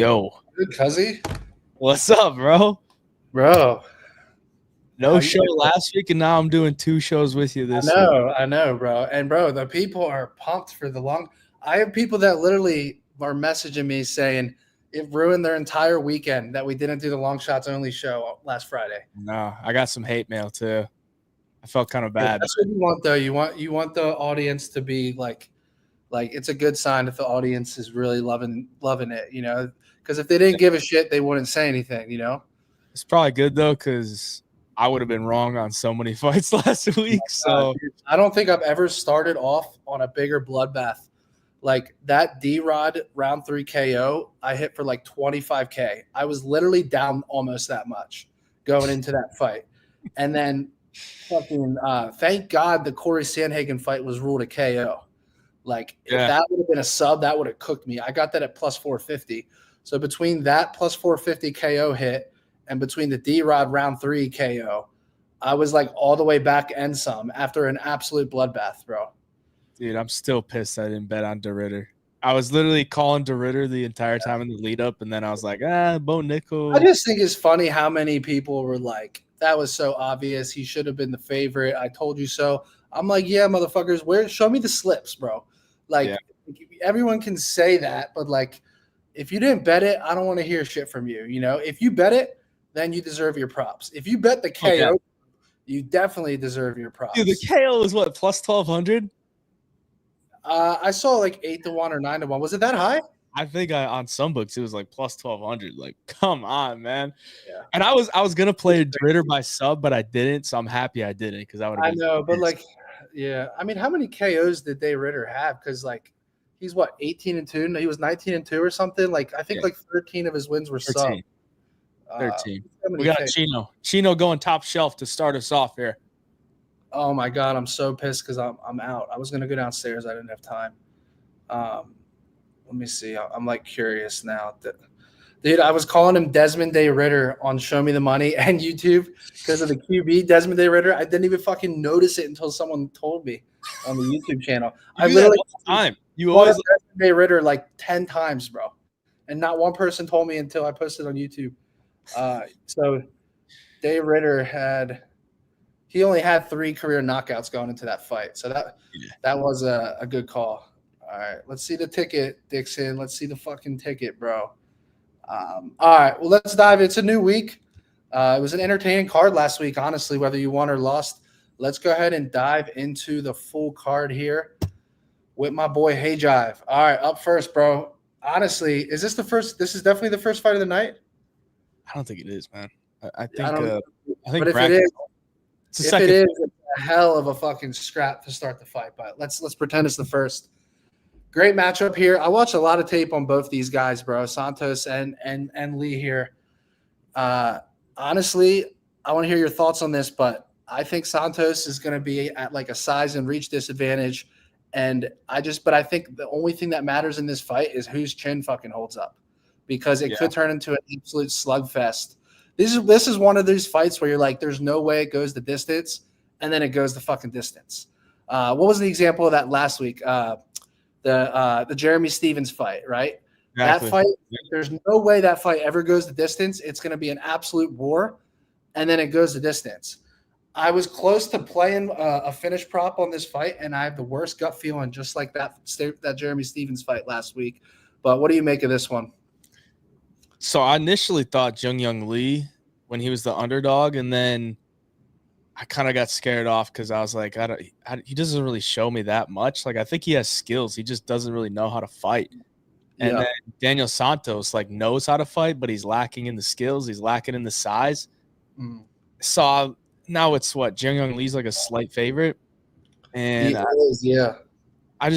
Yo. Good, cuzzy. What's up, bro? Bro. No show last week, and now I'm doing 2 shows with you this week. I know, bro. And, bro, the people are pumped for the long – I have people that literally are messaging me saying it ruined their entire weekend that we didn't do the Longshots only show last Friday. No, I got some hate mail, too. I felt kind of bad. That's what you want, though. You want the audience to be like it's a good sign if the audience is really loving it, you know, because if they didn't give a shit, they wouldn't say anything, you know. It's probably good though, because I would have been wrong on so many fights last week. So I don't think I've ever started off on a bigger bloodbath like that. D-Rod round 3 KO, I hit for like 25K. I was literally down almost that much going into that fight, and then fucking thank God the Corey Sandhagen fight was ruled a KO. Like, if that would have been a sub, that would have cooked me. I got that at plus 450. So between that plus 450 KO hit and between the D-Rod round 3 KO, I was like all the way back and some after an absolute bloodbath, bro. Dude, I'm still pissed I didn't bet on DeRitter. I was literally calling DeRitter the entire time in the lead up, and then I was like, Bo Nickel. I just think it's funny how many people were like, that was so obvious. He should have been the favorite. I told you so. I'm like, yeah, motherfuckers, show me the slips, bro. Like, everyone can say that, but like, if you didn't bet it, I don't want to hear shit from you. You know, if you bet it, then you deserve your props. If you bet the KO, you definitely deserve your props. Dude, the KO is what, plus 1,200? I saw like 8-1 or 9-1. Was it that high? I think on some books it was like plus 1,200. Like, come on, man. Yeah. And I was gonna play DeRitter by sub, but I didn't. So I'm happy I didn't, because I would. I know, but like. Yeah, I mean, how many KOs did Ritter have? Because like, he's what 18-2. No, he was 19-2 or something. Like, I think like 13 of his wins were 13. sub. 13. We got Chino going top shelf to start us off here. Oh my god, I'm so pissed because I'm out. I was gonna go downstairs. I didn't have time. Let me see. I'm like curious now. Dude, I was calling him Desmond Day Ritter on Show Me the Money and YouTube because of the QB, Desmond Day Ritter. I didn't even fucking notice it until someone told me on the YouTube channel. I literally you always Desmond Day Ritter like 10 times, bro. And not one person told me until I posted on YouTube. So Day Ritter he only had 3 career knockouts going into that fight. So that was a good call. All right, let's see the ticket, Dixon. Let's see the fucking ticket, bro. All right, well, let's dive. It's a new week. It was an entertaining card last week, honestly, whether you won or lost. Let's go ahead and dive into the full card here with my boy Hayjive. All right, up first, bro. Honestly, is this the first? This is definitely the first fight of the night. I don't think it is, man. I think. But if it is, it's a hell of a fucking scrap to start the fight. But let's pretend it's the first. Great matchup here. I watched a lot of tape on both these guys, bro. Santos and Lee here. Honestly, I want to hear your thoughts on this, but I think Santos is going to be at like a size and reach disadvantage. And I think the only thing that matters in this fight is whose chin fucking holds up, because it could turn into an absolute slugfest. This is one of those fights where you're like, there's no way it goes the distance, and then it goes the fucking distance. What was the example of that last week? The Jeremy Stevens fight, right? Exactly. That fight, there's no way that fight ever goes the distance. It's going to be an absolute war, and then it goes the distance. I was close to playing a finish prop on this fight, and I have the worst gut feeling, just like that Jeremy Stevens fight last week. But what do you make of this one? So I initially thought Jung Lee when he was the underdog, and then I kind of got scared off because I was like, he doesn't really show me that much. Like, I think he has skills. He just doesn't really know how to fight. And then Daniel Santos like knows how to fight, but he's lacking in the skills. He's lacking in the size. So now it's what? Jung Lee's like a slight favorite. And I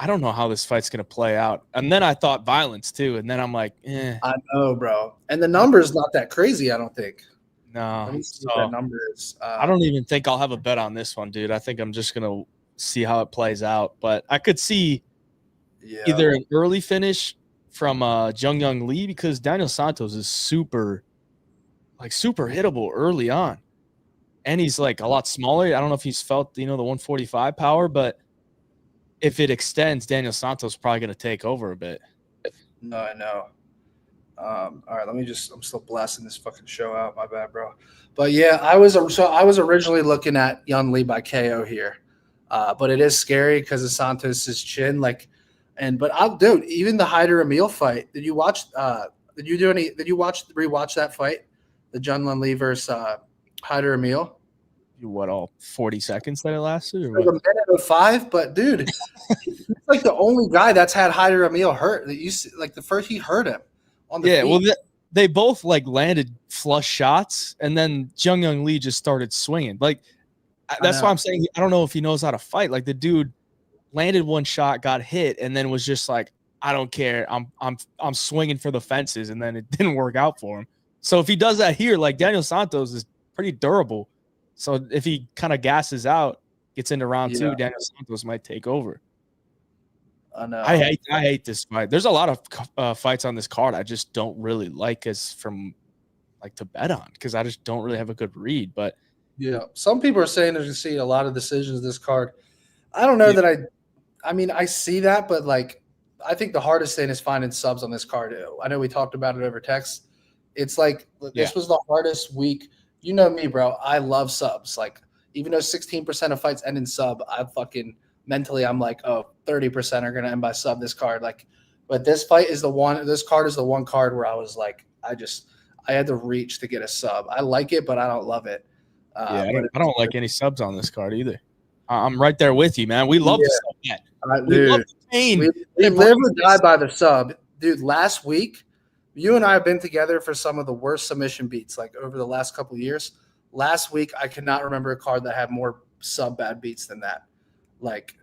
don't know how this fight's going to play out. And then I thought violence too. And then I'm like, I know, bro. And the number's not that crazy, I don't think. No. Let me see what that number is. I don't even think I'll have a bet on this one, dude. I think I'm just going to see how it plays out. But I could see either an early finish from Jung Lee, because Daniel Santos is super hittable early on. And he's like a lot smaller. I don't know if he's felt, the 145 power, but if it extends, Daniel Santos is probably going to take over a bit. No, I know. All right, I'm still blasting this fucking show out. My bad, bro. But yeah, I was originally looking at Young Lee by KO here, but it is scary because of Santos's chin. Dude, even the Hyder Emil fight. Did you watch? Did you rewatch that fight, the Jun Lee versus Hyder Emil? What, all 40 seconds that it lasted, or Like what? a minute of five, but dude, he's like the only guy that's had Hyder Emil hurt. That you see, like the first he hurt him on the Yeah, feet. well, they both like landed flush shots, and then Jung Young Lee just started swinging. Like that's why I'm saying I don't know if he knows how to fight. Like the dude landed one shot, got hit, and then was just like, I don't care. I'm swinging for the fences, and then it didn't work out for him. So if he does that here, like Daniel Santos is pretty durable. So if he kind of gasses out, gets into round two, Daniel Santos might take over. I know. I hate this fight. There's a lot of fights on this card I just don't really like to bet on because I just don't really have a good read. But yeah, some people are saying there's going to see a lot of decisions this card. I don't know that I mean, I see that, but like, I think the hardest thing is finding subs on this card. I know we talked about it over text. It's like this was the hardest week. You know me, bro. I love subs. Like, even though 16% of fights end in sub, I fucking mentally I'm like, oh, 30% are gonna end by sub this card. Like, but this card is the one card where I was like, I had to reach to get a sub. I like it, but I don't love it. I don't like any subs on this card either. I'm right there with you, man. We love the sub bet. We love the pain. We live or die by the sub. Dude, last week, you and I have been together for some of the worst submission beats, like over the last couple of years. Last week, I could not remember a card that had more sub bad beats than that. Like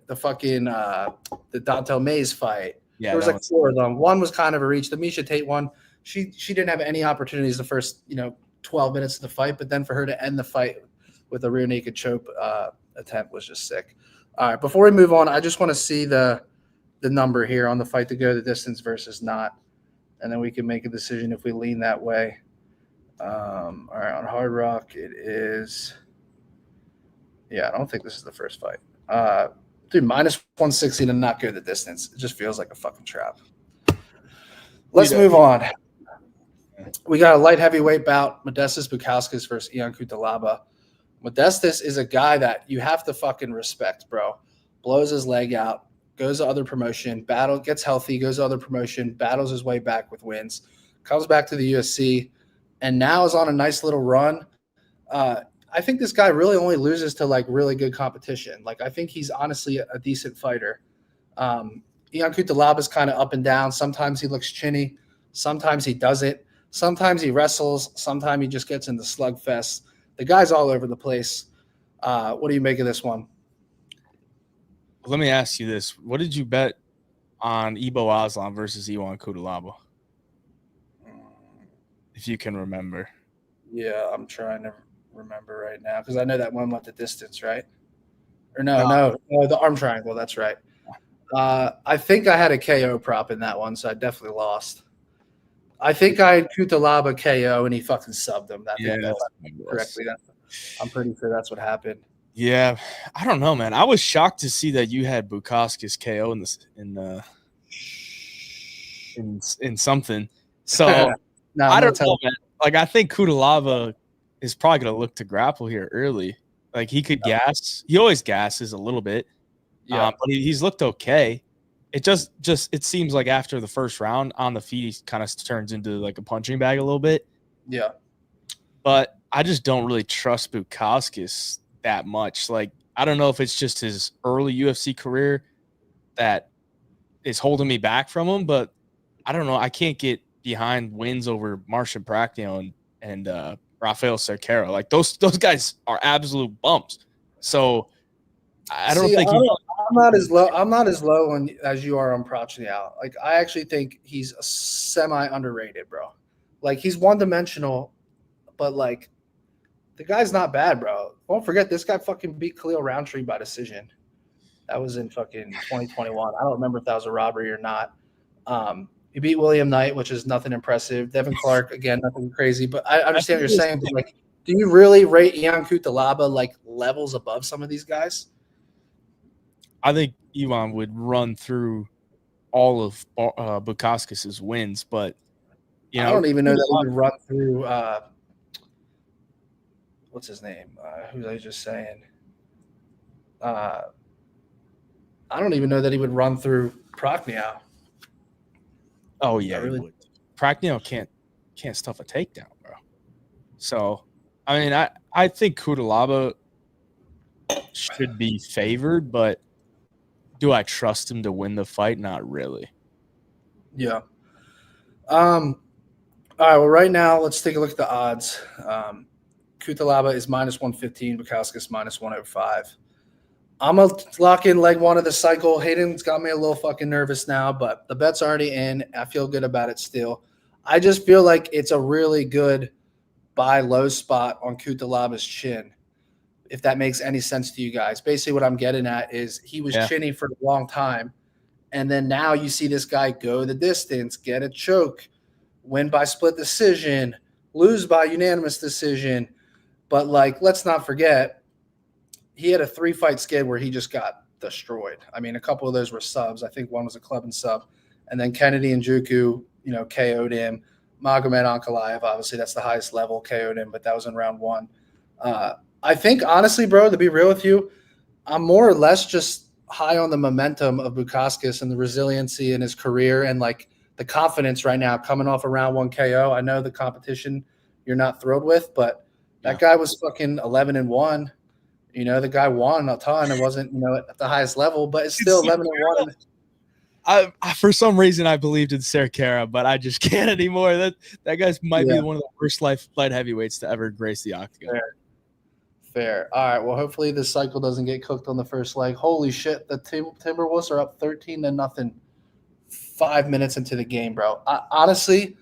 the fucking the Dantel Mays fight. Yeah, there was like four of them. One was kind of a reach. The Misha Tate one, she didn't have any opportunities the first 12 minutes of the fight, but then for her to end the fight with a rear naked choke attempt was just sick. All right, before we move on, I just want to see the number here on the fight to go the distance versus not, and then we can make a decision if we lean that way. All right, on Hard Rock, it is. Yeah, I don't think this is the first fight. Dude, minus 160 to not go the distance. It just feels like a fucking trap. Let's move on. We got a light heavyweight bout. Modestas Bukoskus versus Ion Cutelaba. Modestas is a guy that you have to fucking respect, bro. Blows his leg out, goes to other promotion, gets healthy, goes to other promotion, battles his way back with wins, comes back to the UFC, and now is on a nice little run. I think this guy really only loses to like really good competition. Like I think he's honestly a decent fighter. Ion Cutelaba is kind of up and down. Sometimes he looks chinny, sometimes he doesn't. Sometimes he wrestles, sometimes he just gets into slugfest. The guy's all over the place. What do you make of this one? Let me ask you this. What did you bet on Ibo Aslan versus Ion Cutelaba? If you can remember. Yeah, I'm trying to remember right now because I know that one went the distance, right? Or no, the arm triangle. That's right. I think I had a KO prop in that one, so I definitely lost. I think I had Cutelaba KO and he fucking subbed him. Correctly. I'm pretty sure that's what happened. Yeah, I don't know, man. I was shocked to see that you had Bukoskus KO in something. So I don't know, man. Like I think Cutelaba is probably gonna look to grapple here early. Like he could gas. He always gasses a little bit. Yeah, but he's looked okay. It it seems like after the first round on the feet, he kind of turns into like a punching bag a little bit. Yeah. But I just don't really trust Bukoskus that much. Like, I don't know if it's just his early UFC career that is holding me back from him, but I don't know. I can't get behind wins over Martian Prachnio and Rafael Cerqueira. Like those guys are absolute bumps. So I don't think I'm not as low as you are on Prachnio. Like I actually think he's semi underrated, bro. Like he's one dimensional, but like the guy's not bad, bro. Don't forget this guy fucking beat Khalil Roundtree by decision. That was in fucking 2021. I don't remember if that was a robbery or not. He beat William Knight, which is nothing impressive. Devin Clark, again, nothing crazy. But I understand what you're saying. But like, do you really rate Ion Cutelaba like levels above some of these guys? I think Ivan would run through all of Bukoskus' wins, but You I know, don't even know that he would run through what's his name? Who was I just saying? I don't even know that he would run through Prochnio. oh yeah, really he would. Prochnio can't stuff a takedown, bro. So, I mean, I think Cutelaba should be favored, but do I trust him to win the fight? Not really. Yeah. All right. Well, right now, let's take a look at the odds. Cutelaba is -115. Bukoskus -105. I'm going to lock in leg one of the cycle. Hayden's got me a little fucking nervous now, but the bet's already in. I feel good about it still. I just feel like it's a really good buy low spot on Kutelaba's chin, if that makes any sense to you guys. Basically, what I'm getting at is he was chinny for a long time, and then now you see this guy go the distance, get a choke, win by split decision, lose by unanimous decision. But, like, let's not forget, he had a 3-fight skid where he just got destroyed. I mean, a couple of those were subs. I think one was a club and sub. And then Kennedy and Juku, KO'd him. Magomed Ankalaev, obviously, that's the highest level, KO'd him, but that was in round 1. I think, honestly, bro, to be real with you, I'm more or less just high on the momentum of Bukoskus and the resiliency in his career and, like, the confidence right now coming off a round 1 KO. I know the competition you're not thrilled with, but that guy was fucking 11-1. The guy won a ton. It wasn't, at the highest level, but it's still 11-1. I for some reason I believed in Cerquera, but I just can't anymore. That guy's might be one of the worst light heavyweights to ever grace the octagon. Fair. All right. Well, hopefully this cycle doesn't get cooked on the first leg. Holy shit! The Timberwolves are up 13-0. 5 minutes into the game, bro. Honestly,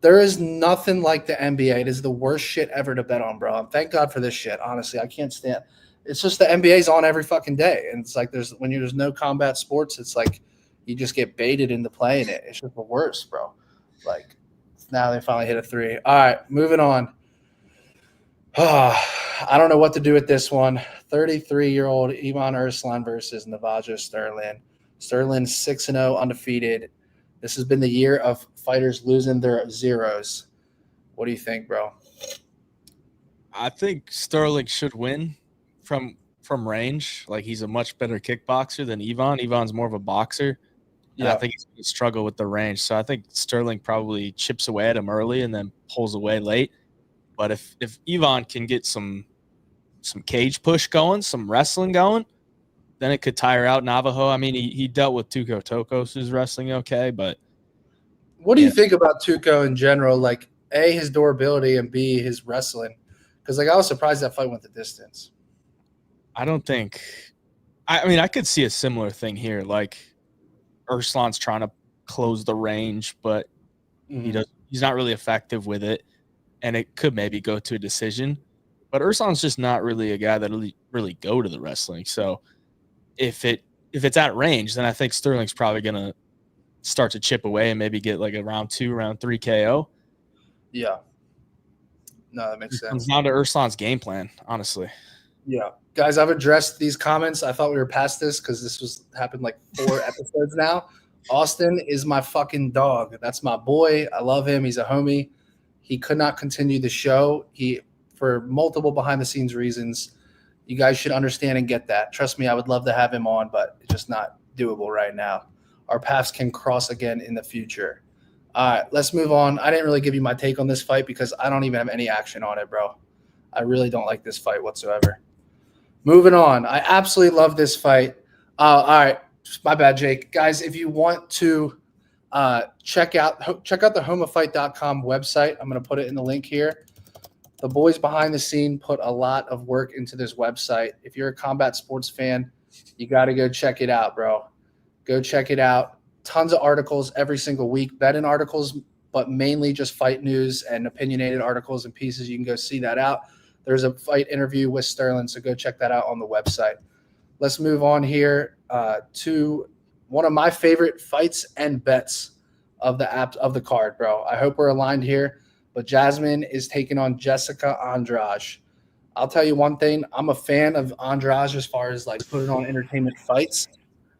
there is nothing like the NBA. It is the worst shit ever to bet on, bro. Thank God for this shit. Honestly, I can't stand. It's just the NBA's on every fucking day, and it's like there's no combat sports. It's like you just get baited into playing it. It's just the worst, bro. Like now they finally hit a 3. All right, moving on. I don't know what to do with this one. 33-year-old Ivan Urslan versus Navajo Sterling. Sterling 6-0 undefeated. This has been the year of fighters losing their zeros. What do you think, bro? I think Sterling should win from range. Like, he's a much better kickboxer than Ivan. Ivan's more of a boxer. And I think he's going to struggle with the range. So I think Sterling probably chips away at him early and then pulls away late. But if Ivan can get some cage push going, some wrestling going, then it could tire out Navajo. I mean, he dealt with Tuco Tokos, who's wrestling okay, but what do you think about Tuco in general? Like, A, his durability, and B, his wrestling? Because, like, I was surprised that fight went the distance. I don't think – I mean, I could see a similar thing here. Like, Urslan's trying to close the range, but he's not really effective with it, and it could maybe go to a decision. But Urslan's just not really a guy that really go to the wrestling. So if it's at range, then I think Sterling's probably going to start to chip away and maybe get like a round 2, round 3 KO. Yeah. No, that makes sense. Comes down to Urslan's game plan, honestly. Yeah. Guys, I've addressed these comments. I thought we were past this because this happened like 4 episodes now. Austin is my fucking dog. That's my boy. I love him. He's a homie. He could not continue the show. For multiple behind-the-scenes reasons. You guys should understand and get that. Trust me, I would love to have him on, but it's just not doable right now. Our paths can cross again in the future. All right, let's move on. I didn't really give you my take on this fight because I don't even have any action on it, bro. I really don't like this fight whatsoever. Moving on. I absolutely love this fight. All right, my bad, Jake. Guys, if you want to check out the homophightcom website, I'm going to put it in the link here. The boys behind the scene put a lot of work into this website. If you're a combat sports fan, you got to go check it out, bro. Go check it out. Tons of articles every single week, betting articles, but mainly just fight news and opinionated articles and pieces. You can go see that out. There's a fight interview with Sterling, so go check that out on the website. Let's move on here to one of my favorite fights and bets of the card, bro. I hope we're aligned here. But Jasmine is taking on Jessica Andrade. I'll tell you one thing. I'm a fan of Andrade as far as like putting on entertainment fights.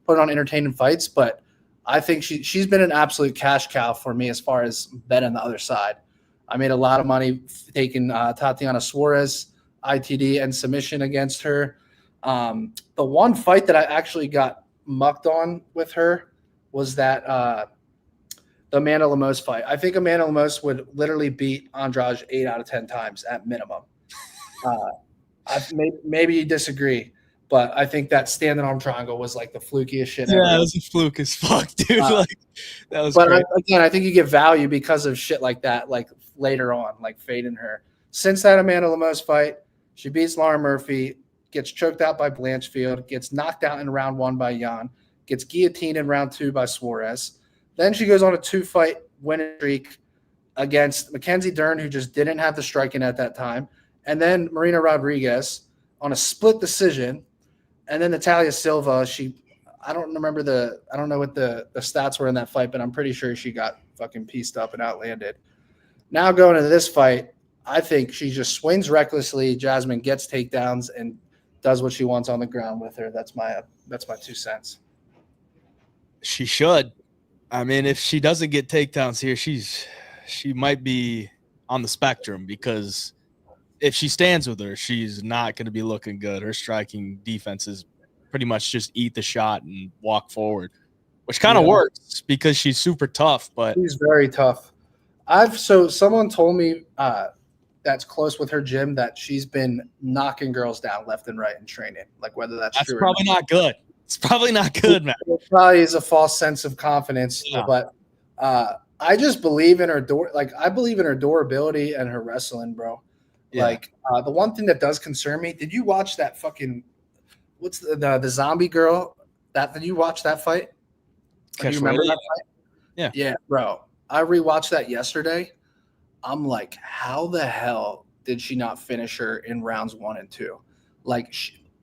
But I think she's been an absolute cash cow for me as far as bet on the other side. I made a lot of money taking Tatiana Suarez, ITD, and submission against her. The one fight that I actually got mucked on with her was that the Amanda Lemos fight. I think Amanda Lemos would literally beat Andrade 8 out of 10 times at minimum. Maybe you disagree, but I think that standing arm triangle was like the flukiest shit ever. Yeah, it was a fluke as fuck, dude. That was but great. I think you get value because of shit like that, like later on, like fading her. Since that Amanda Lemos fight, she beats Lauren Murphy, gets choked out by Blanchfield, gets knocked out in round 1 by Jan, gets guillotined in round 2 by Suarez. Then she goes on a 2-fight winning streak against Mackenzie Dern, who just didn't have the striking at that time, and then Marina Rodriguez on a split decision, and then Natalya Silva. I don't know what the stats were in that fight, but I'm pretty sure she got fucking pieced up and outlanded. Now going into this fight, I think she just swings recklessly. Jasmine gets takedowns and does what she wants on the ground with her. That's my 2 cents. She should. I mean, if she doesn't get takedowns here, she might be on the spectrum, because if she stands with her, she's not going to be looking good. Her striking defense is pretty much just eat the shot and walk forward, which kind of works because she's super tough. But she's very tough. Someone told me that's close with her gym that she's been knocking girls down left and right in training. Like whether that's true. Probably not good. It's probably not good, man. It probably is a false sense of confidence, but I just believe in her I believe in her durability and her wrestling, bro. Yeah. Like the one thing that does concern me, did you watch that fucking what's the zombie girl? Did you watch that fight? Do you remember that fight? Yeah. Yeah, bro. I rewatched that yesterday. I'm like, how the hell did she not finish her in rounds 1 and 2? Like,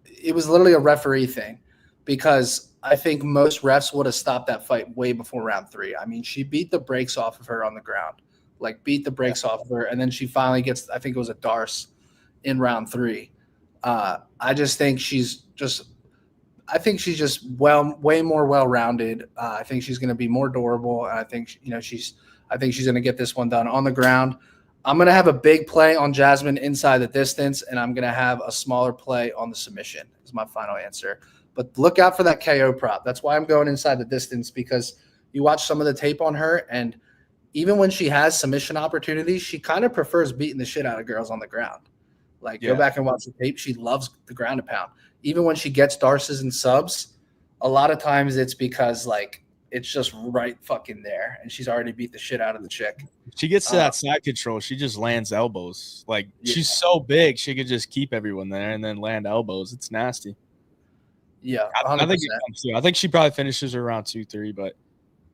it was literally a referee thing, because I think most refs would have stopped that fight way before round 3. I mean, she beat the brakes off of her on the ground, off of her, and then she finally gets, I think it was a Darce in round 3. I just think she's just way more well-rounded. I think she's going to be more durable, and I think she's going to get this one done on the ground. I'm going to have a big play on Jasmine inside the distance, and I'm going to have a smaller play on the submission is my final answer. But look out for that KO prop. That's why I'm going inside the distance, because you watch some of the tape on her, and even when she has submission opportunities, she kind of prefers beating the shit out of girls on the ground. Go back and watch the tape. She loves the ground and pound. Even when she gets Darces and subs, a lot of times it's because it's just right fucking there, and she's already beat the shit out of the chick. She gets to that side control. She just lands elbows. She's so big, she could just keep everyone there and then land elbows. It's nasty. Yeah, 100%. I think she probably finishes around 2-3, but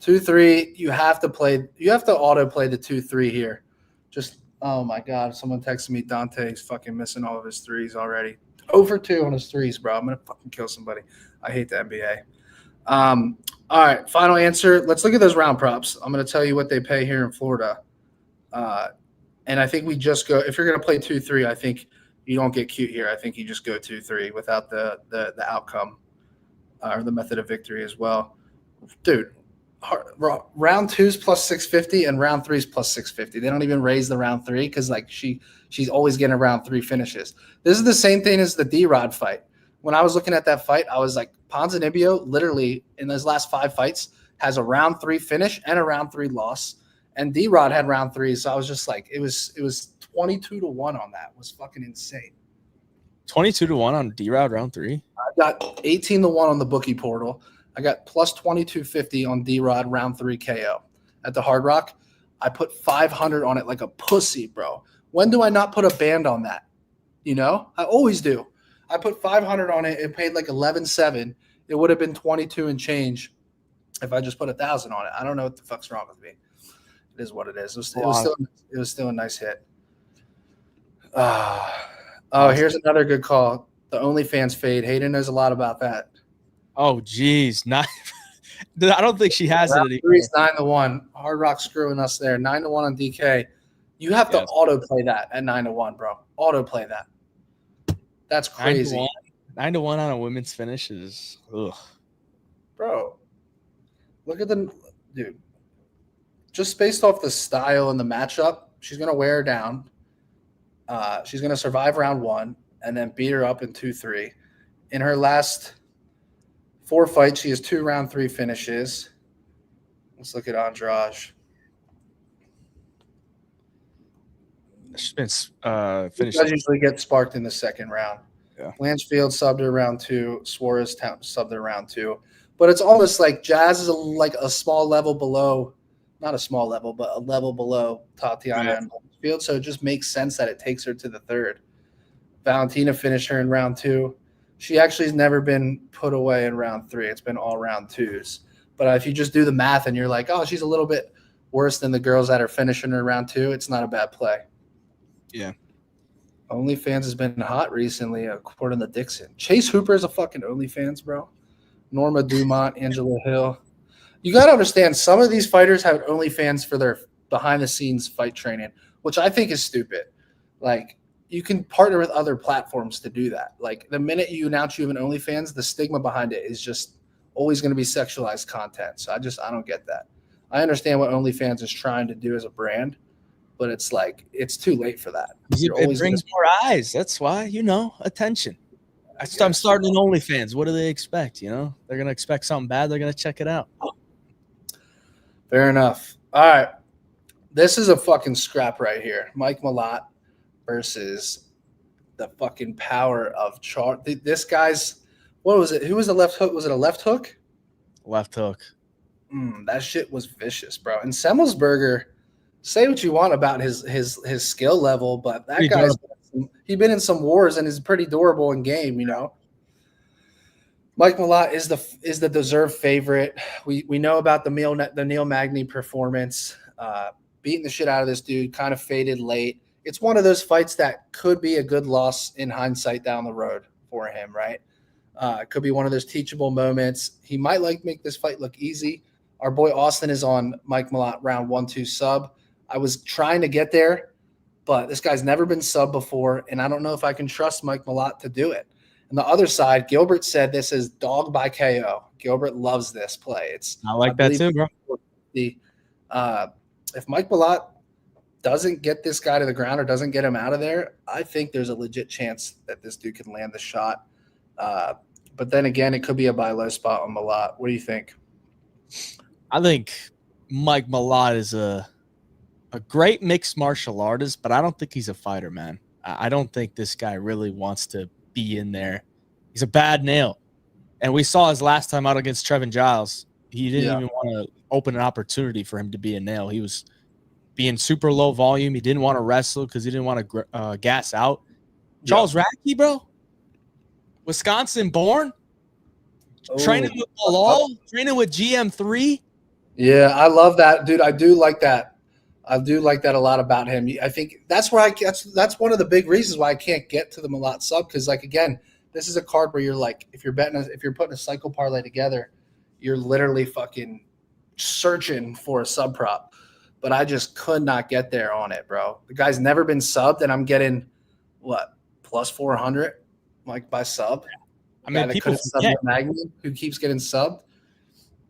2-3. You have to auto play the 2-3 here. Just oh my god, someone texted me Dante's fucking missing all of his threes already. 0-for-2 on his threes, bro. I'm gonna fucking kill somebody. I hate the NBA. All right, final answer. Let's look at those round props. I'm gonna tell you what they pay here in Florida. And I think we just go, if you're gonna play 2-3, I think you don't get cute here. I think you just go 2-3 without the outcome or the method of victory as well. Dude, round 2's plus 650 and round 3's plus 650. They don't even raise the round 3 because she's always getting round 3 finishes. This is the same thing as the D-Rod fight. When I was looking at that fight, I was like, Ponzinibbio literally in those last 5 fights has a round 3 finish and a round 3 loss, and D-Rod had round 3. So I was just like, it was 22-1 on that. It was fucking insane. 22-1 on D-Rod round 3. I got 18-1 on the bookie portal. I got plus 2250 on D-Rod round 3 KO at the Hard Rock. I put 500 on it like a pussy, bro. When do I not put a band on that? I always do. I put 500 on it. It paid like 11.7. It would have been 22 and change if I just put 1,000 on it. I don't know what the fuck's wrong with me. It is what it is. It was still a nice hit. Here's another good call. The OnlyFans fade. Hayden knows a lot about that. Oh, geez. I don't think she has round it anymore. 9-1. Hard Rock screwing us there. 9-1 on DK. You have to auto play that at 9-1, bro. Auto play that. That's crazy. 9-1 on a women's finish is ugh. Bro. Look at the dude. Just based off the style and the matchup, she's gonna wear her down. She's gonna survive round 1 and then beat her up in 2-3. In her last 4 fights, she has 2 round 3 finishes. Let's look at Andrade. She's been Finished. She usually get sparked in the second round. Yeah. Blanchfield subbed her round 2. Suarez subbed her round 2. But it's almost like Jazz is like a small level below, not a small level, but a level below Tatiana and Blanchfield. So it just makes sense that it takes her to the third. Valentina finished her in round 2. She actually has never been put away in round 3. It's been all round 2s. But if you just do the math and you're like, oh, she's a little bit worse than the girls that are finishing her round 2, it's not a bad play. Yeah. OnlyFans has been hot recently, according to Dixon. Chase Hooper is a fucking OnlyFans, bro. Norma Dumont, Angela Hill. You got to understand, some of these fighters have OnlyFans for their behind-the-scenes fight training, which I think is stupid. Like, you can partner with other platforms to do that. Like, the minute you announce you have an OnlyFans, the stigma behind it is just always going to be sexualized content. So I don't get that. I understand what OnlyFans is trying to do as a brand, but it's like, it's too late for that. It brings more eyes. That's why, attention. I'm starting an OnlyFans. What do they expect? They're going to expect something bad. They're going to check it out. Fair enough. All right. This is a fucking scrap right here. Mike Malot versus the fucking power of Char. This guy's, what was it? Who was the left hook? Was it a left hook? Left hook. That shit was vicious, bro. And Semmelsberger, say what you want about his skill level, but that guy's he's been in some wars and is pretty durable in game, Mike Malot is the deserved favorite. We know about the Neil Magny performance, beating the shit out of this dude, kind of faded late. It's one of those fights that could be a good loss in hindsight down the road for him, right? It could be one of those teachable moments. He might make this fight look easy. Our boy Austin is on Mike Malot round 1-2 sub. I was trying to get there, but this guy's never been sub before, and I don't know if I can trust Mike Malot to do it. On the other side, Gilbert said this is dog by KO. Gilbert loves this play. I like that too, bro. If Mike Malot doesn't get this guy to the ground or doesn't get him out of there, I think there's a legit chance that this dude can land the shot. But then again, it could be a buy low spot on Malot. What do you think? I think Mike Malot is a great mixed martial artist, but I don't think he's a fighter, man. I don't think this guy really wants to be in there. He's a bad nail. And we saw his last time out against Trevin Giles. He didn't even want to open an opportunity for him to be a nail. He was being super low volume. He didn't want to wrestle because he didn't want to gas out. Charles Radke, bro. Wisconsin born. Training with Malot. Training with GM3. Yeah, I love that, dude. I do like that. I do like that a lot about him. I think that's where that's one of the big reasons why I can't get to the Malot sub, because again, this is a card where you're like, if you're putting a cycle parlay together, you're literally fucking searching for a sub prop. But I just could not get there on it, bro. The guy's never been subbed, and I'm getting what, plus 400 by sub. I mean, people forget. Magni, who keeps getting subbed.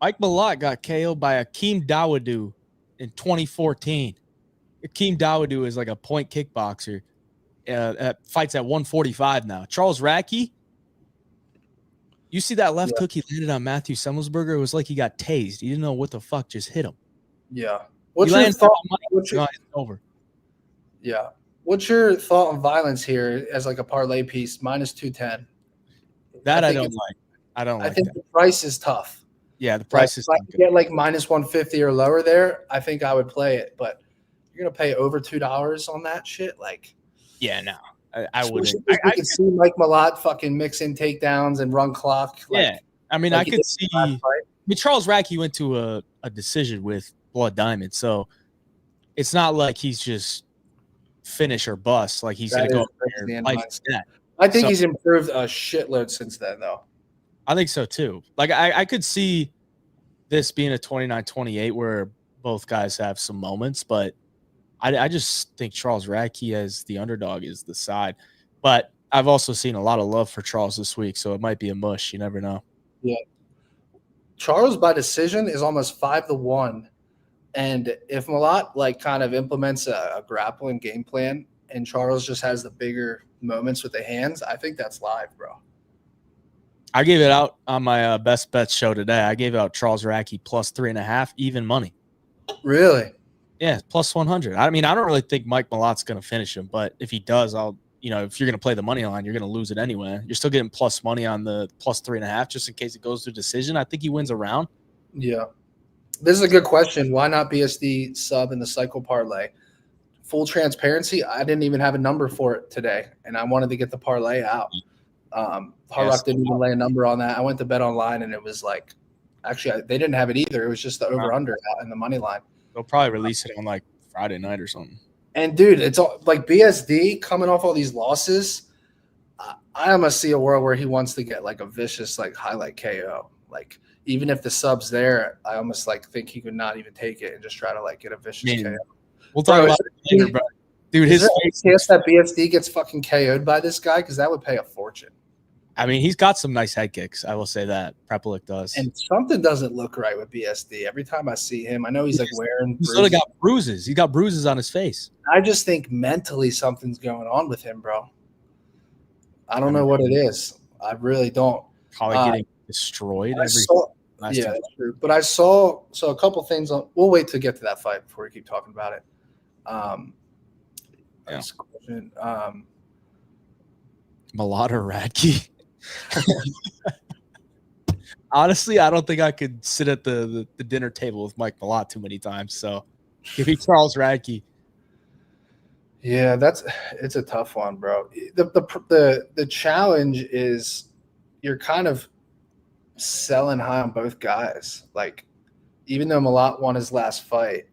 Mike Malot got KO'd by Akeem Dawodu in 2014. Akeem Dawodu is like a point kickboxer. Fights at 145 now. Charles Radke, you see that left hook he landed on Matthew Semmelsberger? It was like he got tased. He didn't know what the fuck just hit him. Yeah. What's your thought? Over. Yeah. What's your thought on violence here as like a parlay piece? Minus 210. That I don't like. I think the price is tough. Yeah, the price is tough. If I get like minus 150 or lower there, I think I would play it. But you're gonna pay over $2 on that shit? Yeah, no. I wouldn't. I could see Mike Malot fucking mix in takedowns and run clock. Yeah. I mean, I could see Charles Radke went to a decision with Blood Diamond, so it's not like he's just finish or bust. Like he's going to go there and I think he's improved a shitload since then, though. I think so, too. Like, I could see this being a 29-28 where both guys have some moments, but I just think Charles Radke as the underdog is the side. But I've also seen a lot of love for Charles this week, so it might be a mush. You never know. Yeah. Charles by decision is almost 5-1. And if Malot like kind of implements a grappling game plan and Charles just has the bigger moments with the hands, I think that's live, bro. I gave it out on my best bets show today. I gave out Charles Radtke plus 3.5, even money. Really? Yeah, plus 100. I mean, I don't really think Mike Malot's going to finish him, but if he does, if you're going to play the money line, you're going to lose it anyway. You're still getting plus money on the plus 3.5 just in case it goes to decision. I think he wins a round. Yeah. This is a good question. Why not BSD sub in the cycle parlay? Full transparency, I didn't even have a number for it today, and I wanted to get the parlay out. Hard Rock didn't even lay a number on that. I went to bet online, and it was like, actually, they didn't have it either. It was just the over-under out in the money line. They'll probably release it on like Friday night or something. And, dude, it's all, like BSD coming off all these losses. I almost see a world where he wants to get like a vicious like highlight KO. Like, even if the sub's there, I almost like think he could not even take it and just try to like get a vicious KO. We'll talk about it later, bro. Dude, his chance that BSD gets fucking KO'd by this guy, because that would pay a fortune. I mean, he's got some nice head kicks. I will say that. Prepelic does. And something doesn't look right with BSD. Every time I see him, I know he's like wearing bruises. He's literally got bruises. He's got bruises on his face. I just think mentally something's going on with him, bro. I don't know what it is. I really don't. Probably getting destroyed. Yeah, that's true. But I saw a couple things on. We'll wait to get to that fight before we keep talking about it. Malot or Radtke? Honestly, I don't think I could sit at the dinner table with Mike Malot too many times. So give me Charles Radtke. Yeah, it's a tough one, bro. The challenge is you're kind of selling high on both guys. Like, even though Malot won his last fight,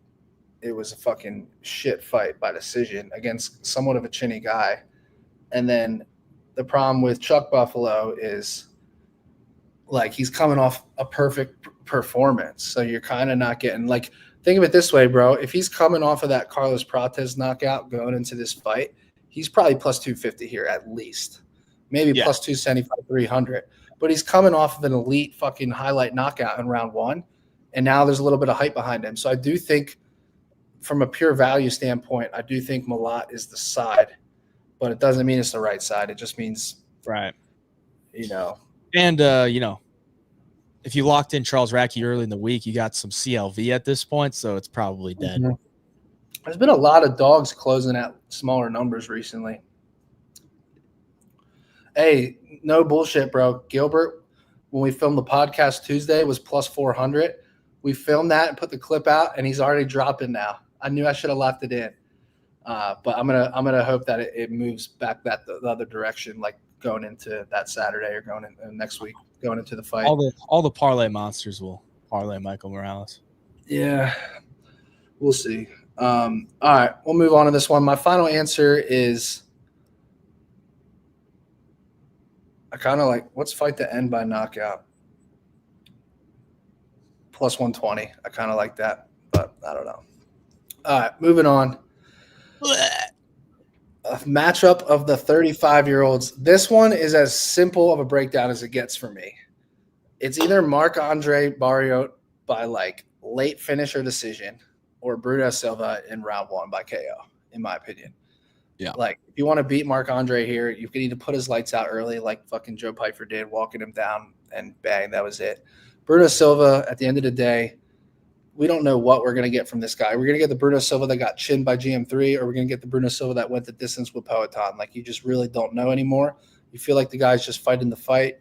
it was a fucking shit fight by decision against somewhat of a chinny guy. And then the problem with Chuck Buffalo is like he's coming off a perfect performance. So you're kind of not getting like, think of it this way, bro. If he's coming off of that Carlos Prates knockout going into this fight, he's probably plus 250 here at least. Maybe plus 275, 300. But he's coming off of an elite fucking highlight knockout in round one. And now there's a little bit of hype behind him. So I do think from a pure value standpoint, I do think Malot is the side. But it doesn't mean it's the right side. It just means, right. And, if you locked in Charles Radtke early in the week, you got some CLV at this point, so it's probably dead. Mm-hmm. There's been a lot of dogs closing at smaller numbers recently. Hey, no bullshit, bro. Gilbert, when we filmed the podcast Tuesday, was plus 400. We filmed that and put the clip out, and he's already dropping now. I knew I should have left it in. But I'm gonna hope that it moves back the other direction, like going into that Saturday or going in next week, going into the fight. All the parlay monsters will parlay Michael Morales. Yeah, we'll see. All right, we'll move on to this one. My final answer is I kind of like what's fight to end by knockout plus 120. I kind of like that, but I don't know. All right, moving on. A matchup of the 35-year-olds. This one is as simple of a breakdown as it gets for me. It's either Marc-Andre Barrios by like late finish or decision, or Bruno Silva in round one by KO, in my opinion. Yeah. Like, if you want to beat Marc-Andre here, you can either put his lights out early like fucking Joe Pyfer did, walking him down, and bang, that was it. Bruno Silva, at the end of the day, we don't know what we're going to get from this guy. We're going to get the Bruno Silva that got chinned by GM3, or we're going to get the Bruno Silva that went the distance with Poetan. Like, you just really don't know anymore. You feel like the guy's just fighting the fight.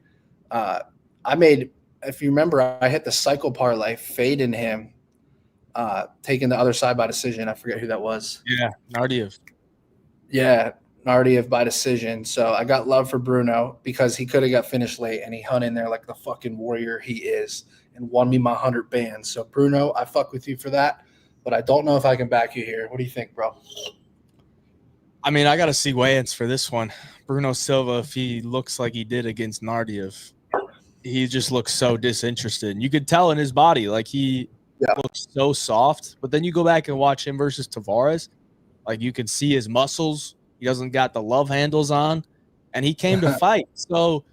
If you remember, I hit the cycle parlay, fading him, taking the other side by decision. I forget who that was. Yeah, Nardiev. Yeah, Nardiev by decision. So I got love for Bruno because he could have got finished late, and he hung in there like the fucking warrior he is and won me my 100 bands. So, Bruno, I fuck with you for that, but I don't know if I can back you here. What do you think, bro? I mean, I got to see weigh-ins for this one. Bruno Silva, if he looks like he did against Nardiev, he just looks so disinterested. And you could tell in his body, like he looks so soft. But then you go back and watch him versus Tavares, like you can see his muscles. He doesn't got the love handles on, and he came to fight. So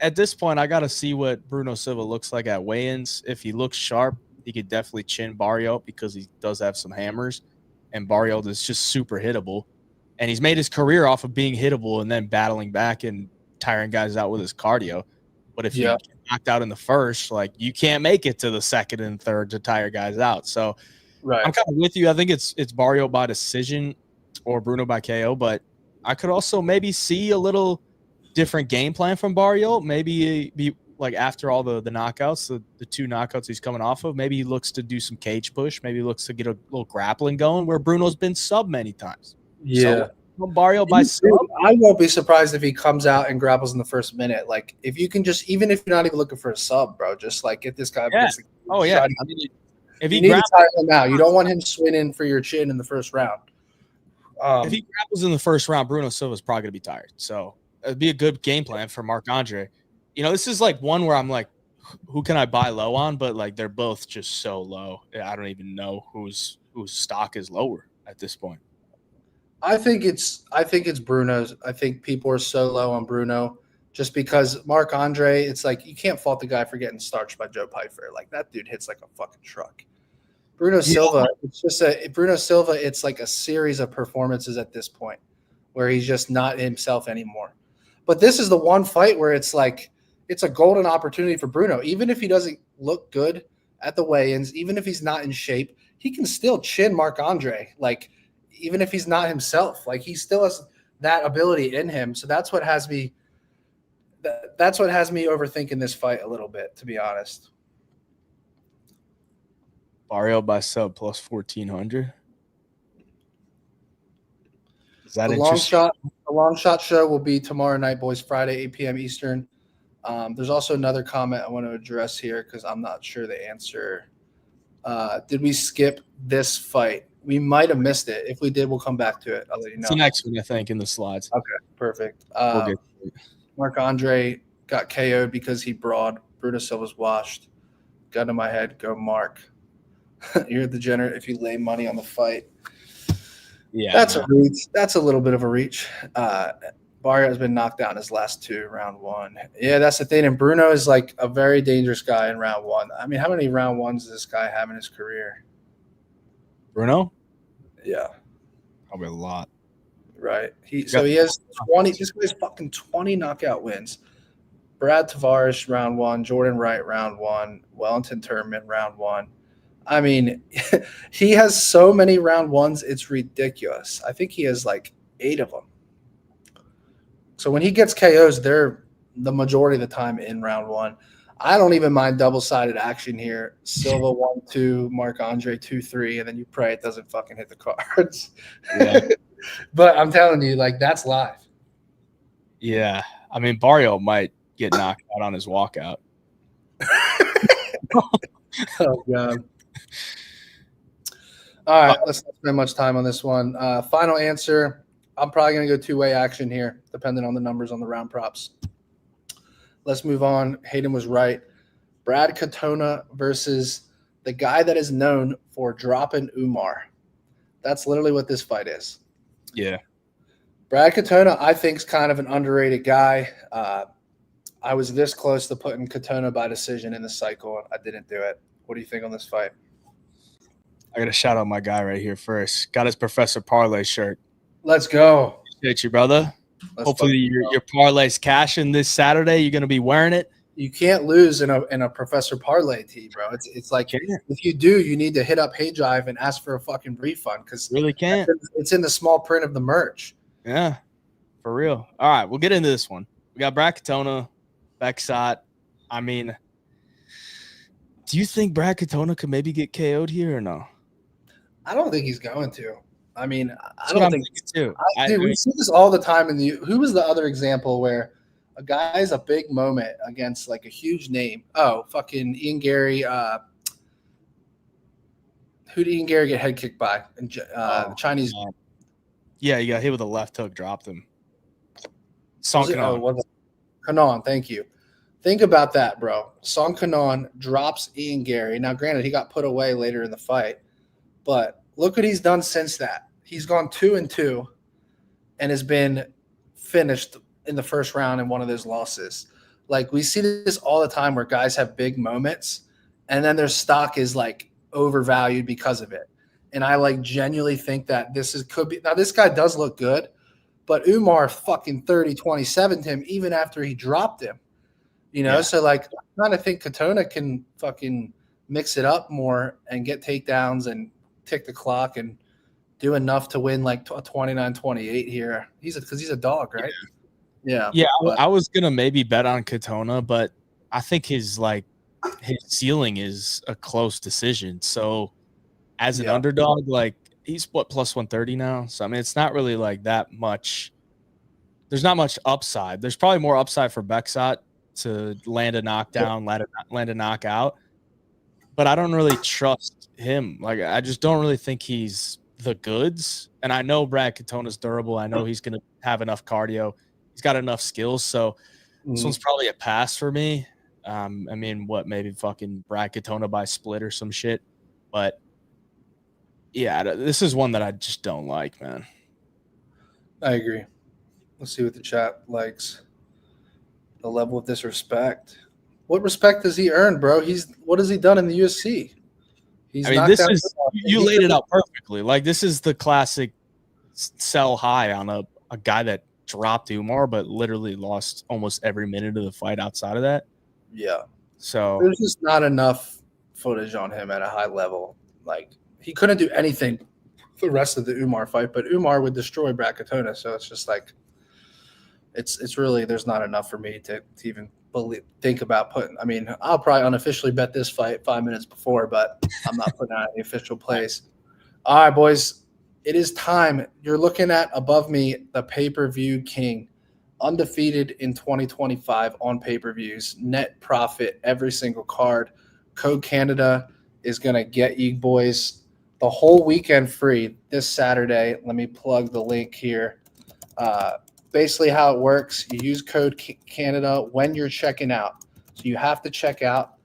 at this point, I got to see what Bruno Silva looks like at weigh-ins. If he looks sharp, he could definitely chin Barrio because he does have some hammers, and Barrio is just super hittable. And he's made his career off of being hittable and then battling back and tiring guys out with his cardio. But if you get knocked out in the first, like, you can't make it to the second and third to tire guys out. So I'm kind of with you. I think it's Barrio by decision or Bruno by KO, but I could also maybe see a little different game plan from Barrio. Maybe be like after all the knockouts, the 2 knockouts he's coming off of, maybe he looks to do some cage push. Maybe he looks to get a little grappling going where Bruno's been sub many times. Yeah. So, Barrio by sub. I won't be surprised if he comes out and grapples in the first minute. Like, if you can just, even if you're not even looking for a sub, bro, just like get this guy. Yeah. Oh, yeah. I mean, if he need to tire him out, you don't want him swinging for your chin in the first round. If he grapples in the first round, Bruno Silva's probably going to be tired. So it'd be a good game plan for Marc-Andre. You know, this is like one where I'm like, who can I buy low on? But like, they're both just so low. I don't even know whose stock is lower at this point. I think it's Bruno's. I think people are so low on Bruno just because Marc-Andre, it's like you can't fault the guy for getting starched by Joe Pyfer. Like, that dude hits like a fucking truck. Bruno Silva, it's like a series of performances at this point where he's just not himself anymore. But this is the one fight where it's like it's a golden opportunity for Bruno. Even if he doesn't look good at the weigh-ins, even if he's not in shape, he can still chin Marc-Andre. Like, even if he's not himself, like, he still has that ability in him. So that's what has me overthinking this fight a little bit, to be honest. Barrio by sub plus 1,400. Is that the long shot show will be tomorrow night, boys, Friday, 8 p.m. Eastern. There's also another comment I want to address here because I'm not sure the answer. Did we skip this fight? We might have missed it. If we did, we'll come back to it. I'll let you know. It's the next one, I think, in the slides. Okay, perfect. Marc-Andre got KO'd because he brawled. Bruno Silva's washed. Gun to my head, go Mark. You're a degenerate if you lay money on the fight. Yeah, that's a reach. That's a little bit of a reach. Barrio has been knocked out in his last 2, round 1. Yeah, that's the thing. And Bruno is like a very dangerous guy in round 1. I mean, how many round 1s does this guy have in his career? Bruno? Yeah. Probably a lot. Right. He has 20. This guy's fucking 20 knockout wins. Brad Tavares, round 1. Jordan Wright, round 1. Wellington Turman, round 1. I mean, he has so many round 1s, it's ridiculous. I think he has like 8 of them. So when he gets KOs, they're the majority of the time in round 1. I don't even mind double-sided action here. Silva 1-2, Marc-Andre 2-3, and then you pray it doesn't fucking hit the cards. Yeah. But I'm telling you, like, that's live. Yeah. I mean, Barrio might get knocked out on his walkout. Oh, God. All right, let's not spend much time on this one. Final answer. I'm probably going to go 2-way action here, depending on the numbers on the round props. Let's move on. Hayden was right. Brad Katona versus the guy that is known for dropping Umar. That's literally what this fight is. Yeah. Brad Katona, I think, is kind of an underrated guy. I was this close to putting Katona by decision in the cycle. I didn't do it. What do you think on this fight? I got to shout out my guy right here first. Got his Professor Parlay shirt. Let's go. Appreciate you, brother. Hopefully your parlay's cashing this Saturday. You're going to be wearing it. You can't lose in a Professor Parlay tee, bro. It's like if you do, you need to hit up Hayjive and ask for a fucking refund because really can't. It's in the small print of the merch. Yeah, for real. All right, we'll get into this one. We got Brad Katona, Bexot. I mean, do you think Brad Katona could maybe get KO'd here or no? I don't think he's going to. I mean, I don't think too. Dude, we see this all the time. Who was the other example where a guy's a big moment against like a huge name? Oh, fucking Ian Gary. Who did Ian Gary get head kicked by? The Chinese. Yeah, he got hit with a left hook, dropped him. Song Kanon, thank you. Think about that, bro. Song Kanon drops Ian Gary. Now, granted, he got put away later in the fight, but look what he's done since that. He's gone 2-2 and has been finished in the first round in one of those losses. Like we see this all the time where guys have big moments and then their stock is like overvalued because of it. And I like genuinely think that could be now this guy does look good, but Umar fucking 30-27 him even after he dropped him. So like I kind of think Katona can fucking mix it up more and get takedowns and tick the clock and do enough to win like a 29-28 here. Because he's a dog, right? Yeah. I was gonna maybe bet on Katona, but I think his ceiling is a close decision. So as an underdog, like he's plus 130 now. So I mean, it's not really like that much. There's not much upside. There's probably more upside for Beksot to land a knockdown, land a knockout. But I don't really trust him. Like I just don't really think he's the goods. And I know Brad Katona's durable. I know he's gonna have enough cardio. He's got enough skills. So this one's probably a pass for me. I mean, maybe fucking Brad Katona by split or some shit. But yeah, this is one that I just don't like, man. I agree. Let's see what the chat likes. The level of disrespect. What respect does he earn, bro? What has he done in the UFC? You laid it out perfectly. Like this is the classic sell high on a guy that dropped Umar, but literally lost almost every minute of the fight outside of that. Yeah. So there's just not enough footage on him at a high level. Like he couldn't do anything for the rest of the Umar fight, but Umar would destroy Brad Katona. So it's just like it's really there's not enough for me to even think about putting. I mean, I'll probably unofficially bet this fight 5 minutes before, but I'm not putting out any official plays. All right, boys. It is time. You're looking at above me the pay-per-view king, undefeated in 2025 on pay-per-views, net profit every single card. Code Canada is going to get you boys the whole weekend free this Saturday. Let me plug the link here. Basically how it works, you use code Canada when you're checking out. So you have to check out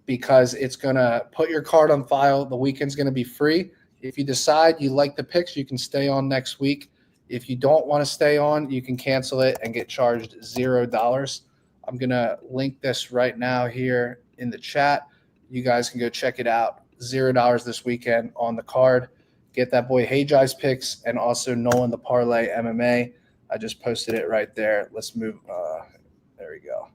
because it's going to put your card on file. The weekend's going to be free. If you decide you like the picks, you can stay on next week. If you don't want to stay on, you can cancel it and get charged $0. I'm going to link this right now here in the chat. You guys can go check it out. $0 this weekend on the card. Get that boy Hayjive's picks and also Nolan the Parlay MMA. I just posted it right there. Let's move. There we go.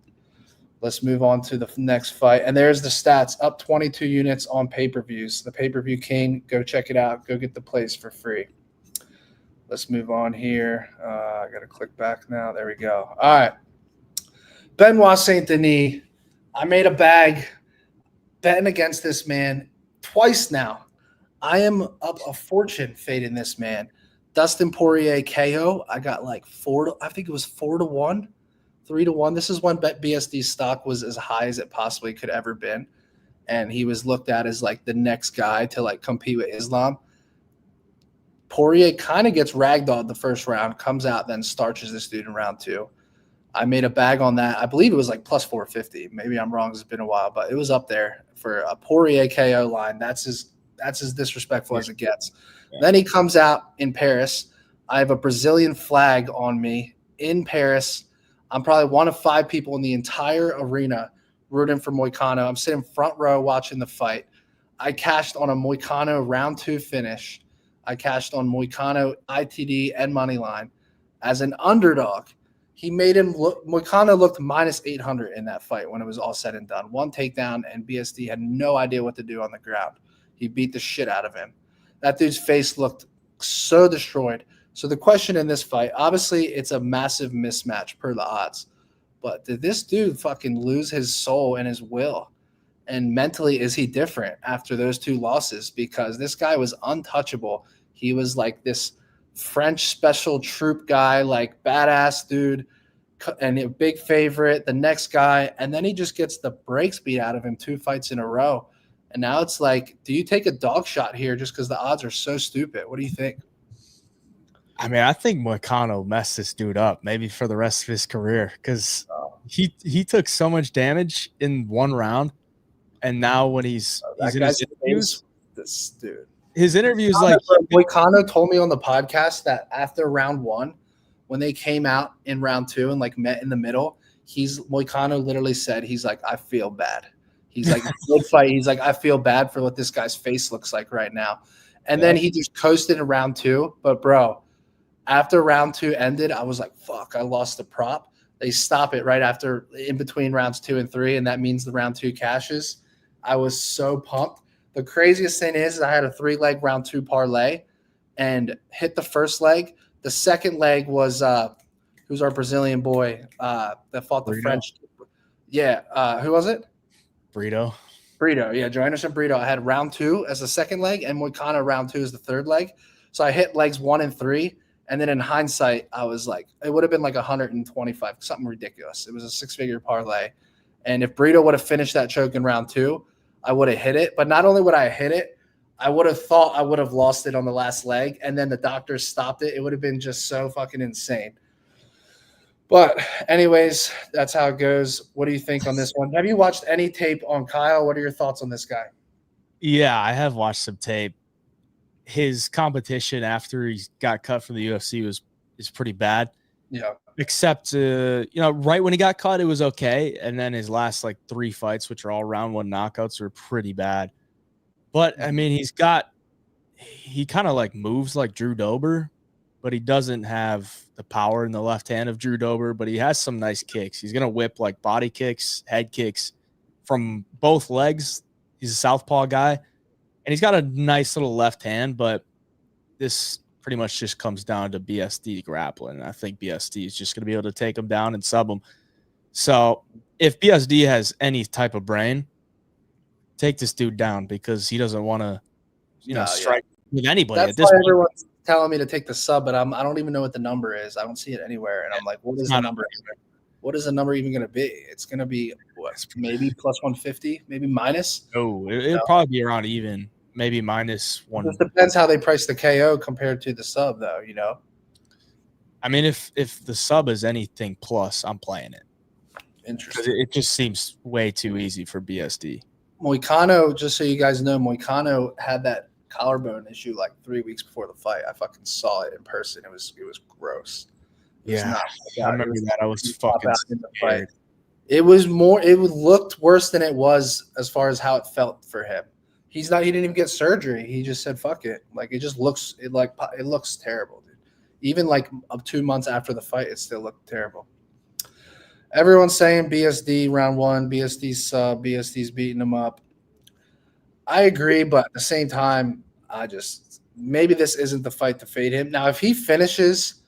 Let's move on to the next fight. And there's the stats, up 22 units on pay-per-views. The pay-per-view king, go check it out. Go get the plays for free. Let's move on here. I got to click back now. There we go. All right. Benoit Saint Denis. I made a bag betting against this man twice now. I am up a fortune fading this man. Dustin Poirier KO. I got like 4-1, 3-1. This is when BSD's stock was as high as it possibly could ever been. And he was looked at as like the next guy to like compete with Islam. Poirier kind of gets ragdolled the first round, comes out, then starches this dude in round 2. I made a bag on that. I believe it was like plus 450. Maybe I'm wrong. It's been a while, but it was up there for a Poirier KO line. That's as disrespectful as it gets. Yeah. Then he comes out in Paris. I have a Brazilian flag on me in Paris. I'm probably one of 5 people in the entire arena rooting for Moicano. I'm sitting front row watching the fight. I cashed on a Moicano round 2 finish. I cashed on Moicano ITD and money line as an underdog. He made him look. Moicano looked minus 800 in that fight when it was all said and done. 1 takedown, and BSD had no idea what to do on the ground. He beat the shit out of him. That dude's face looked so destroyed. So the question in this fight, obviously, it's a massive mismatch per the odds. But did this dude fucking lose his soul and his will? And mentally, is he different after those 2 losses? Because this guy was untouchable. He was like this French special troop guy, like badass dude, and a big favorite, the next guy. And then he just gets the brakes beat out of him 2 fights in a row. And now it's like, do you take a dog shot here just because the odds are so stupid? What do you think? I mean, I think Moicano messed this dude up maybe for the rest of his career because he took so much damage in 1 round. And now when he's in his interviews, this dude. His interviews like Moicano told me on the podcast that after round 1, when they came out in round 2 and like met in the middle, Moicano literally said, he's like, I feel bad. He's like, good fight. He's like, I feel bad for what this guy's face looks like right now. And then he just coasted in round 2. But bro, after round 2 ended, I was like, fuck, I lost the prop. They stop it right after, in between rounds 2 and 3, and that means the round 2 cashes. I was so pumped. The craziest thing is I had a 3-leg round 2 parlay and hit the first leg. The second leg was who's our Brazilian boy that fought the French. Yeah, who was it? Brito, yeah, Joe Anderson Brito. I had round 2 as the second leg and Moicano round 2 as the third leg. So I hit legs 1 and 3. And then in hindsight, I was like, it would have been like 125, something ridiculous. It was a 6-figure parlay. And if Brito would have finished that choke in round 2, I would have hit it. But not only would I hit it, I would have thought I would have lost it on the last leg. And then the doctors stopped it. It would have been just so fucking insane. But anyways, that's how it goes. What do you think on this one? Have you watched any tape on Kyle? What are your thoughts on this guy? Yeah, I have watched some tape. His competition after he got cut from the UFC is pretty bad. Yeah. Except, right when he got cut, it was okay. And then his last 3 fights, which are all round 1 knockouts, were pretty bad. But I mean, he kind of moves like Drew Dober, but he doesn't have the power in the left hand of Drew Dober, but he has some nice kicks. He's going to whip body kicks, head kicks from both legs. He's a southpaw guy, and he's got a nice little left hand, but this pretty much just comes down to BSD grappling. I think BSD is just going to be able to take him down and sub him. So if BSD has any type of brain, take this dude down because he doesn't want to, strike with anybody. That's why everyone's telling me to take the sub, but I don't even know what the number is. I don't see it anywhere, and I'm like, what is the number? What is the number even going to be? It's going to be maybe plus 150, maybe minus. Oh, it'll probably be around even, maybe minus one. It depends how they price the KO compared to the sub, though. I mean, if the sub is anything plus, I'm playing it. Interesting. It just seems way too easy for BSD. Moicano, just so you guys know, Moicano had that collarbone issue 3 weeks before the fight. I fucking saw it in person. It was gross. I remember that. I was fucking scared. It looked worse than it was as far as how it felt for him. He didn't even get surgery. He just said, fuck it. It looks terrible, dude. Even 2 months after the fight, it still looked terrible. Everyone's saying BSD round 1, BSD sub, BSD's beating him up. I agree, but at the same time, maybe this isn't the fight to fade him. Now, if he finishes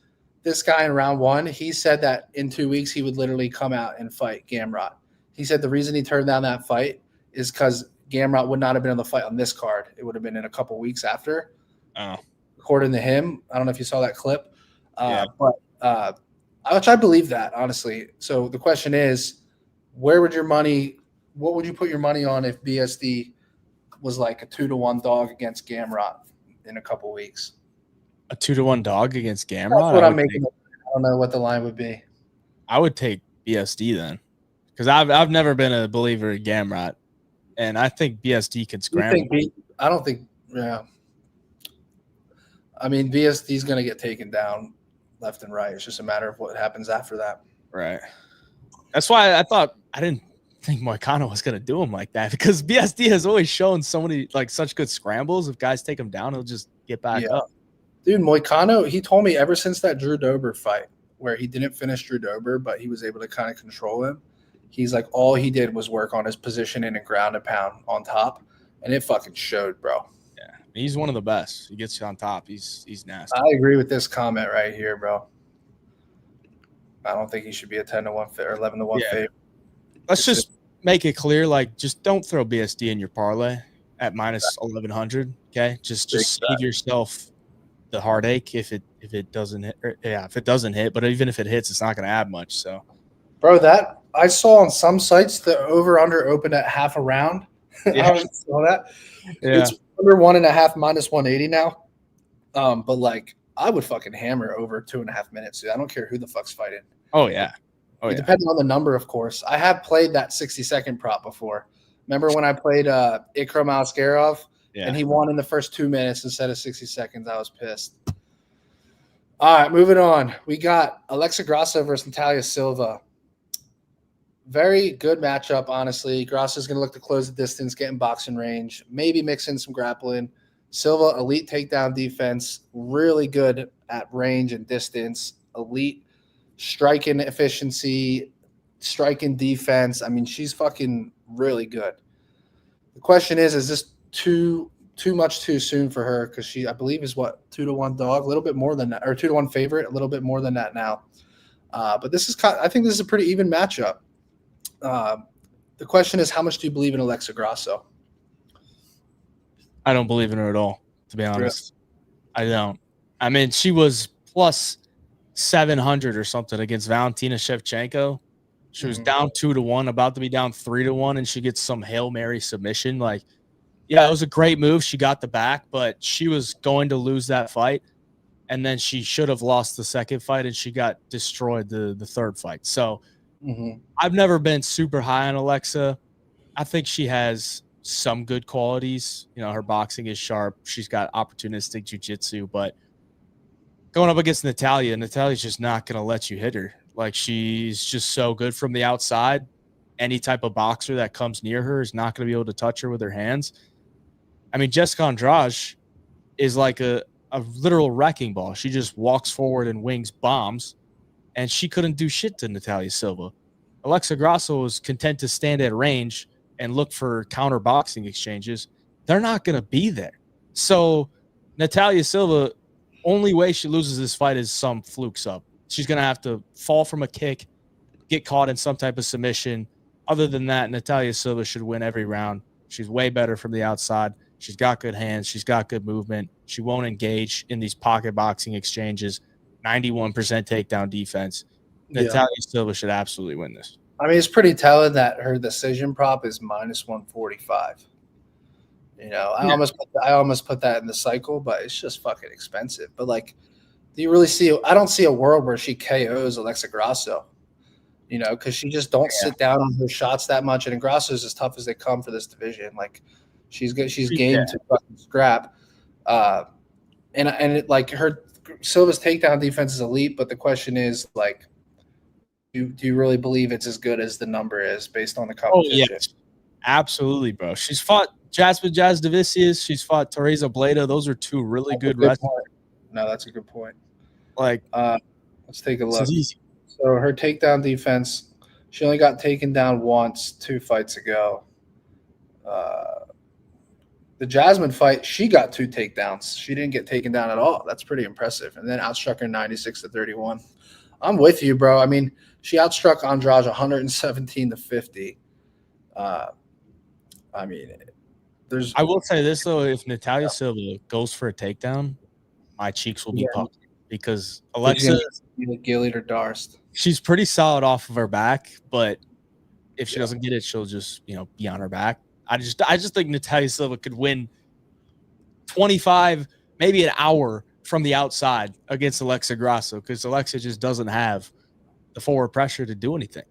this guy in round 1, he said that in 2 weeks he would literally come out and fight Gamrot. He said the reason he turned down that fight is because Gamrot would not have been on the fight on this card. It would have been in a couple weeks after. Oh. According to him, I don't know if you saw that clip, but which I believe that, honestly. So the question is, what would you put your money on if BSD was a 2-1 dog against Gamrot in a couple weeks? A 2-1 dog against Gamrot? That's what I'm making. I don't know what the line would be. I would take BSD then, because I've never been a believer in Gamrot, and I think BSD can scramble. I don't think. Yeah. I mean, BSD's going to get taken down left and right. It's just a matter of what happens after that. Right. That's why I didn't think Moicano was going to do him like that, because BSD has always shown so many such good scrambles. If guys take him down, he'll just get back up. Dude, Moicano, he told me ever since that Drew Dober fight where he didn't finish Drew Dober, but he was able to kind of control him. He's all he did was work on his positioning and ground and pound on top, and it fucking showed, bro. Yeah, he's one of the best. He gets you on top. He's nasty. I agree with this comment right here, bro. I don't think he should be a 10-1 or 11-1 favorite. Let's just make it clear, just don't throw BSD in your parlay at minus 1100. Okay, just save yourself the heartache if it doesn't hit. If it doesn't hit, but even if it hits, it's not going to add much. So, bro, that I saw on some sites the over under opened at half a round. Yeah. I saw that. Yeah. It's under 1.5 minus 180 now. But I would fucking hammer over 2.5 minutes, dude. I don't care who the fuck's fighting. Oh yeah. Depending on the number, of course. I have played that 60-second prop before. Remember when I played Ikram Askarov? Yeah. And he won in the first 2 minutes instead of 60 seconds. I was pissed. All right, moving on. We got Alexa Grasso versus Natalya Silva. Very good matchup, honestly. Graas is going to look to close the distance, get in boxing range, maybe mix in some grappling. Silva, elite takedown defense, really good at range and distance, elite striking efficiency, striking defense. I mean, she's fucking really good. The question is this too much too soon for her? Because she, I believe, is what 2-1 dog, a little bit more than that, or 2-1 favorite, a little bit more than that now. But this is I think this is a pretty even matchup. The question is, how much do you believe in Alexa Grasso? I don't believe in her at all, to be honest. I don't. I mean, she was plus 700 or something against Valentina Shevchenko. She was down 2-1, about to be down 3-1, and she gets some Hail Mary submission. Like, yeah, it was a great move. She got the back, but she was going to lose that fight. And then she should have lost the second fight, and she got destroyed the third fight. So I've never been super high on Alexa. I think she has some good qualities. You know, her boxing is sharp. She's got opportunistic jiu-jitsu, but going up against Natalya's just not going to let you hit her. Like, she's just so good from the outside. Any type of boxer that comes near her is not going to be able to touch her with her hands. I mean, Jessica Andrade is like a literal wrecking ball. She just walks forward and wings bombs, and she couldn't do shit to Natalya Silva. Alexa Grasso was content to stand at range and look for counter boxing exchanges. They're not going to be there. So Natalya Silva, only way she loses this fight is some flukes up. She's going to have to fall from a kick, get caught in some type of submission. Other than that, Natalya Silva should win every round. She's way better from the outside. She's got good hands. She's got good movement. She won't engage in these pocket boxing exchanges. 91% takedown defense. Natalya Silva should absolutely win this. I mean, it's pretty telling that her decision prop is minus 145. You know, I almost put that in the cycle, but it's just fucking expensive. But like, do you really see? I don't see a world where she KOs Alexa Grasso. You know, because she just don't sit down on her shots that much, and Grasso is as tough as they come for this division. Like, she's good. She's game to fucking scrap. And it, like, her Silva's takedown defense is elite, but the question is, like, do you really believe it's as good as the number is based on the competition? Oh, yes. Absolutely, bro. She's fought Jasmine Jasdavicius. She's fought Teresa Bleda. Those are two really good wrestlers. No, that's a good point. Like, let's take a look. So her takedown defense, she only got taken down once 2 fights ago. The Jasmine fight, she got 2 takedowns. She didn't get taken down at all. That's pretty impressive. And then outstruck her 96-31. I'm with you, bro. I mean, she outstruck Andrade 117-50. I mean, I will say this, though. If Natalya Silva goes for a takedown, my cheeks will be puffed because Alexa, Gilead or Darst, she's pretty solid off of her back, but if she doesn't get it, she'll just, you know, be on her back. I just think Natalya Silva could win 25, maybe an hour from the outside against Alexa Grasso because Alexa just doesn't have the forward pressure to do anything.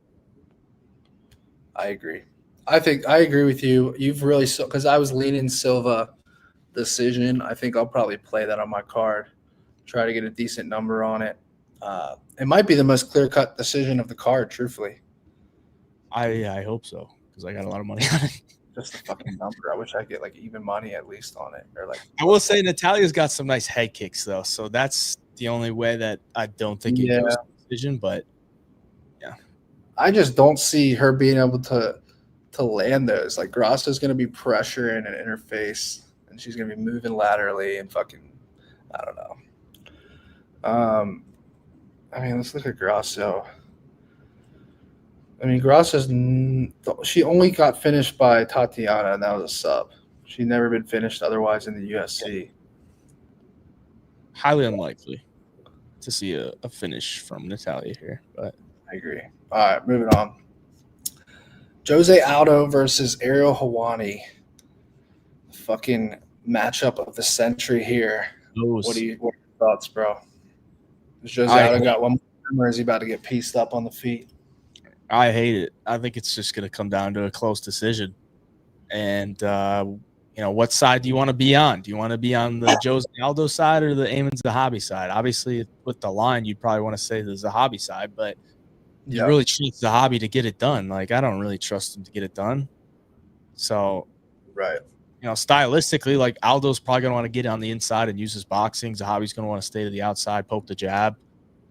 I agree. I agree with you. You've really, because I was leaning Silva decision. I think I'll probably play that on my card, try to get a decent number on it. It might be the most clear-cut decision of the card, truthfully. I hope so because I got a lot of money on it. Just a fucking number. I wish I get like even money at least on it. Or like, I will say Natalya's got some nice head kicks though, so that's the only way that I don't think it goes to decision. But yeah, I just don't see her being able to land those. Like, Grasso's going to be pressuring an interface, and she's going to be moving laterally and fucking, I don't know. I mean, let's look at Grasso. I mean, Grasso's, she only got finished by Tatiana, and that was a sub. She'd never been finished otherwise in the UFC. Highly unlikely to see a finish from Natalya here, but I agree. All right, moving on. Jose Aldo versus Ariel Helwani. Fucking matchup of the century here. What are your thoughts, bro? Has Jose Aldo got one more, or is he about to get pieced up on the feet? I hate it. I think it's just going to come down to a close decision. And, you know, what side do you want to be on? Do you want to be on the Jose Aldo side or the Ayman Zahabi side? Obviously, with the line, you'd probably want to say the Zahabi side, but you really trust Zahabi to get it done. Like, I don't really trust him to get it done. So, right. Stylistically, like Aldo's probably going to want to get on the inside and use his boxing. Zahabi's going to want to stay to the outside, poke the jab.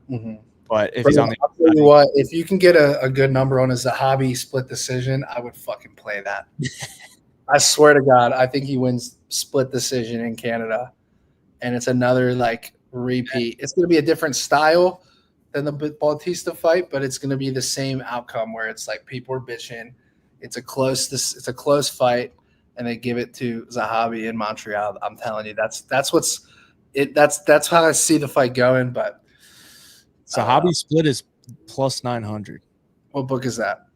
Mm-hmm. But if he's on the I'll tell you what, if you can get a good number on a Zahabi split decision, I would fucking play that. I swear to God, I think he wins split decision in Canada. And it's another like repeat. It's going to be a different style than the Bautista fight, but it's going to be the same outcome where it's like people are bitching. It's a close fight, and they give it to Zahabi in Montreal. I'm telling you, that's how I see the fight going. But Zahabi split is plus 900. What book is that?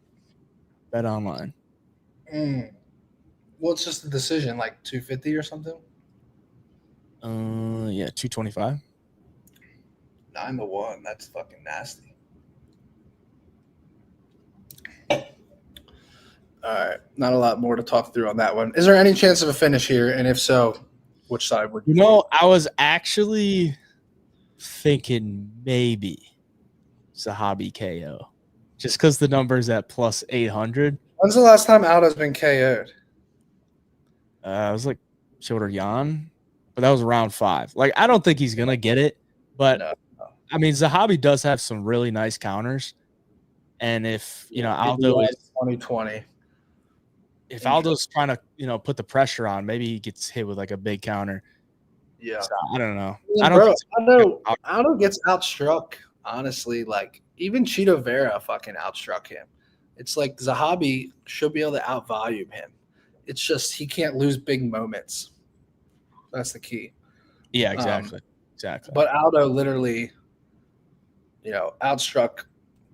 Bet online. Well, it's just a decision, like 250 or something. Yeah, 225. 9-1. That's fucking nasty. All right, not a lot more to talk through on that one. Is there any chance of a finish here? And if so, which side would you? I was actually thinking maybe Zahabi KO, just because the number's at plus 800. When's the last time Aldo's been KO'd? It was like Shoulder Yan, but that was round 5. Like, I don't think he's gonna get it, but no. I mean, Zahabi does have some really nice counters, and if Aldo is 2020. If Aldo's trying to, put the pressure on, maybe he gets hit with like a big counter. Yeah. So, I don't know. Aldo gets outstruck, honestly. Like, even Cheeto Vera fucking outstruck him. It's like Zahabi should be able to outvolume him. It's just he can't lose big moments. That's the key. Yeah, exactly. Exactly. But Aldo literally, outstruck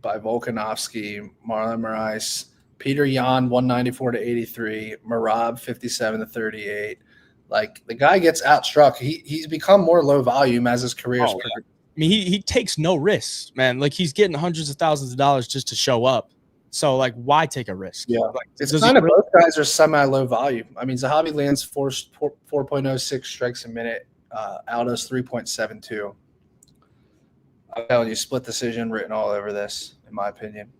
by Volkanovski, Marlon Moraes, Peter Yan 194-83, Merab 57-38. Like, the guy gets outstruck. He's become more low volume as his career's progressed. I mean, he takes no risks, man. Like, he's getting hundreds of thousands of dollars just to show up. So, like, why take a risk? Yeah, like, it's kind of both guys are semi-low volume. I mean, Zahabi lands 4.06 strikes a minute. Aldo's 3.72. I'm telling you, split decision written all over this, in my opinion.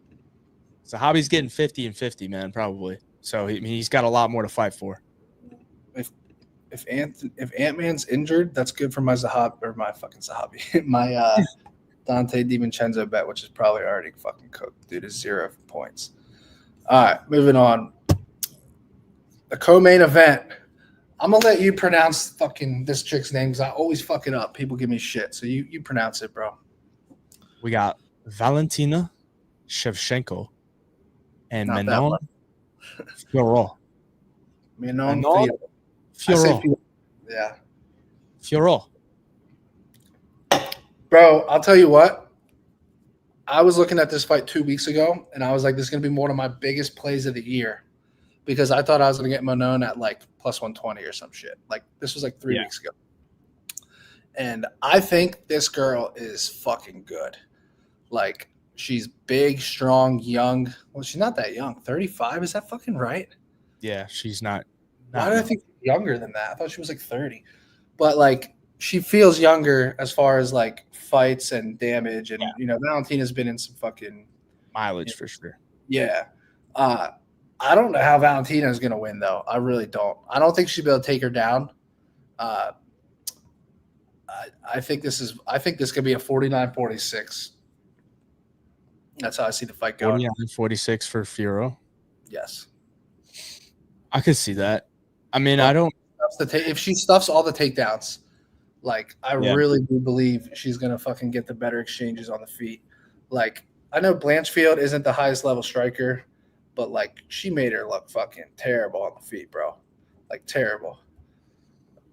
Zahabi's getting 50 and 50, man, probably. So he's got a lot more to fight for. If Ant-Man's injured, that's good for my Zahabi, my Dante DiVincenzo bet, which is probably already fucking cooked due to 0 points. All right, moving on. The co-main event. I'm gonna let you pronounce fucking this chick's name because I always fuck it up. People give me shit, so you pronounce it, bro. We got Valentina Shevchenko and Manon Furo. Manon Furo. Yeah. Furo. Bro, I'll tell you what. I was looking at this fight 2 weeks ago, and I was like, this is going to be one of my biggest plays of the year because I thought I was going to get Manon at like plus 120 or some shit. Like, this was like 3 weeks ago. And I think this girl is fucking good. Like, she's big, strong, young. Well, she's not that young. 35? Is that fucking right? Yeah, she's not. Why did I think younger than that? I thought she was like 30. But, like, she feels younger as far as, like, fights and damage. And, Valentina's been in some fucking mileage for sure. Yeah. I don't know how Valentina is going to win, though. I really don't. I don't think she'll be able to take her down. I think this could be a 49-46. That's how I see the fight going. 49-46 for Furo. Yes. I could see that. I mean, I don't. If she stuffs all the takedowns, like, I really do believe she's going to fucking get the better exchanges on the feet. Like, I know Blanchfield isn't the highest level striker, but, like, she made her look fucking terrible on the feet, bro. Like, terrible.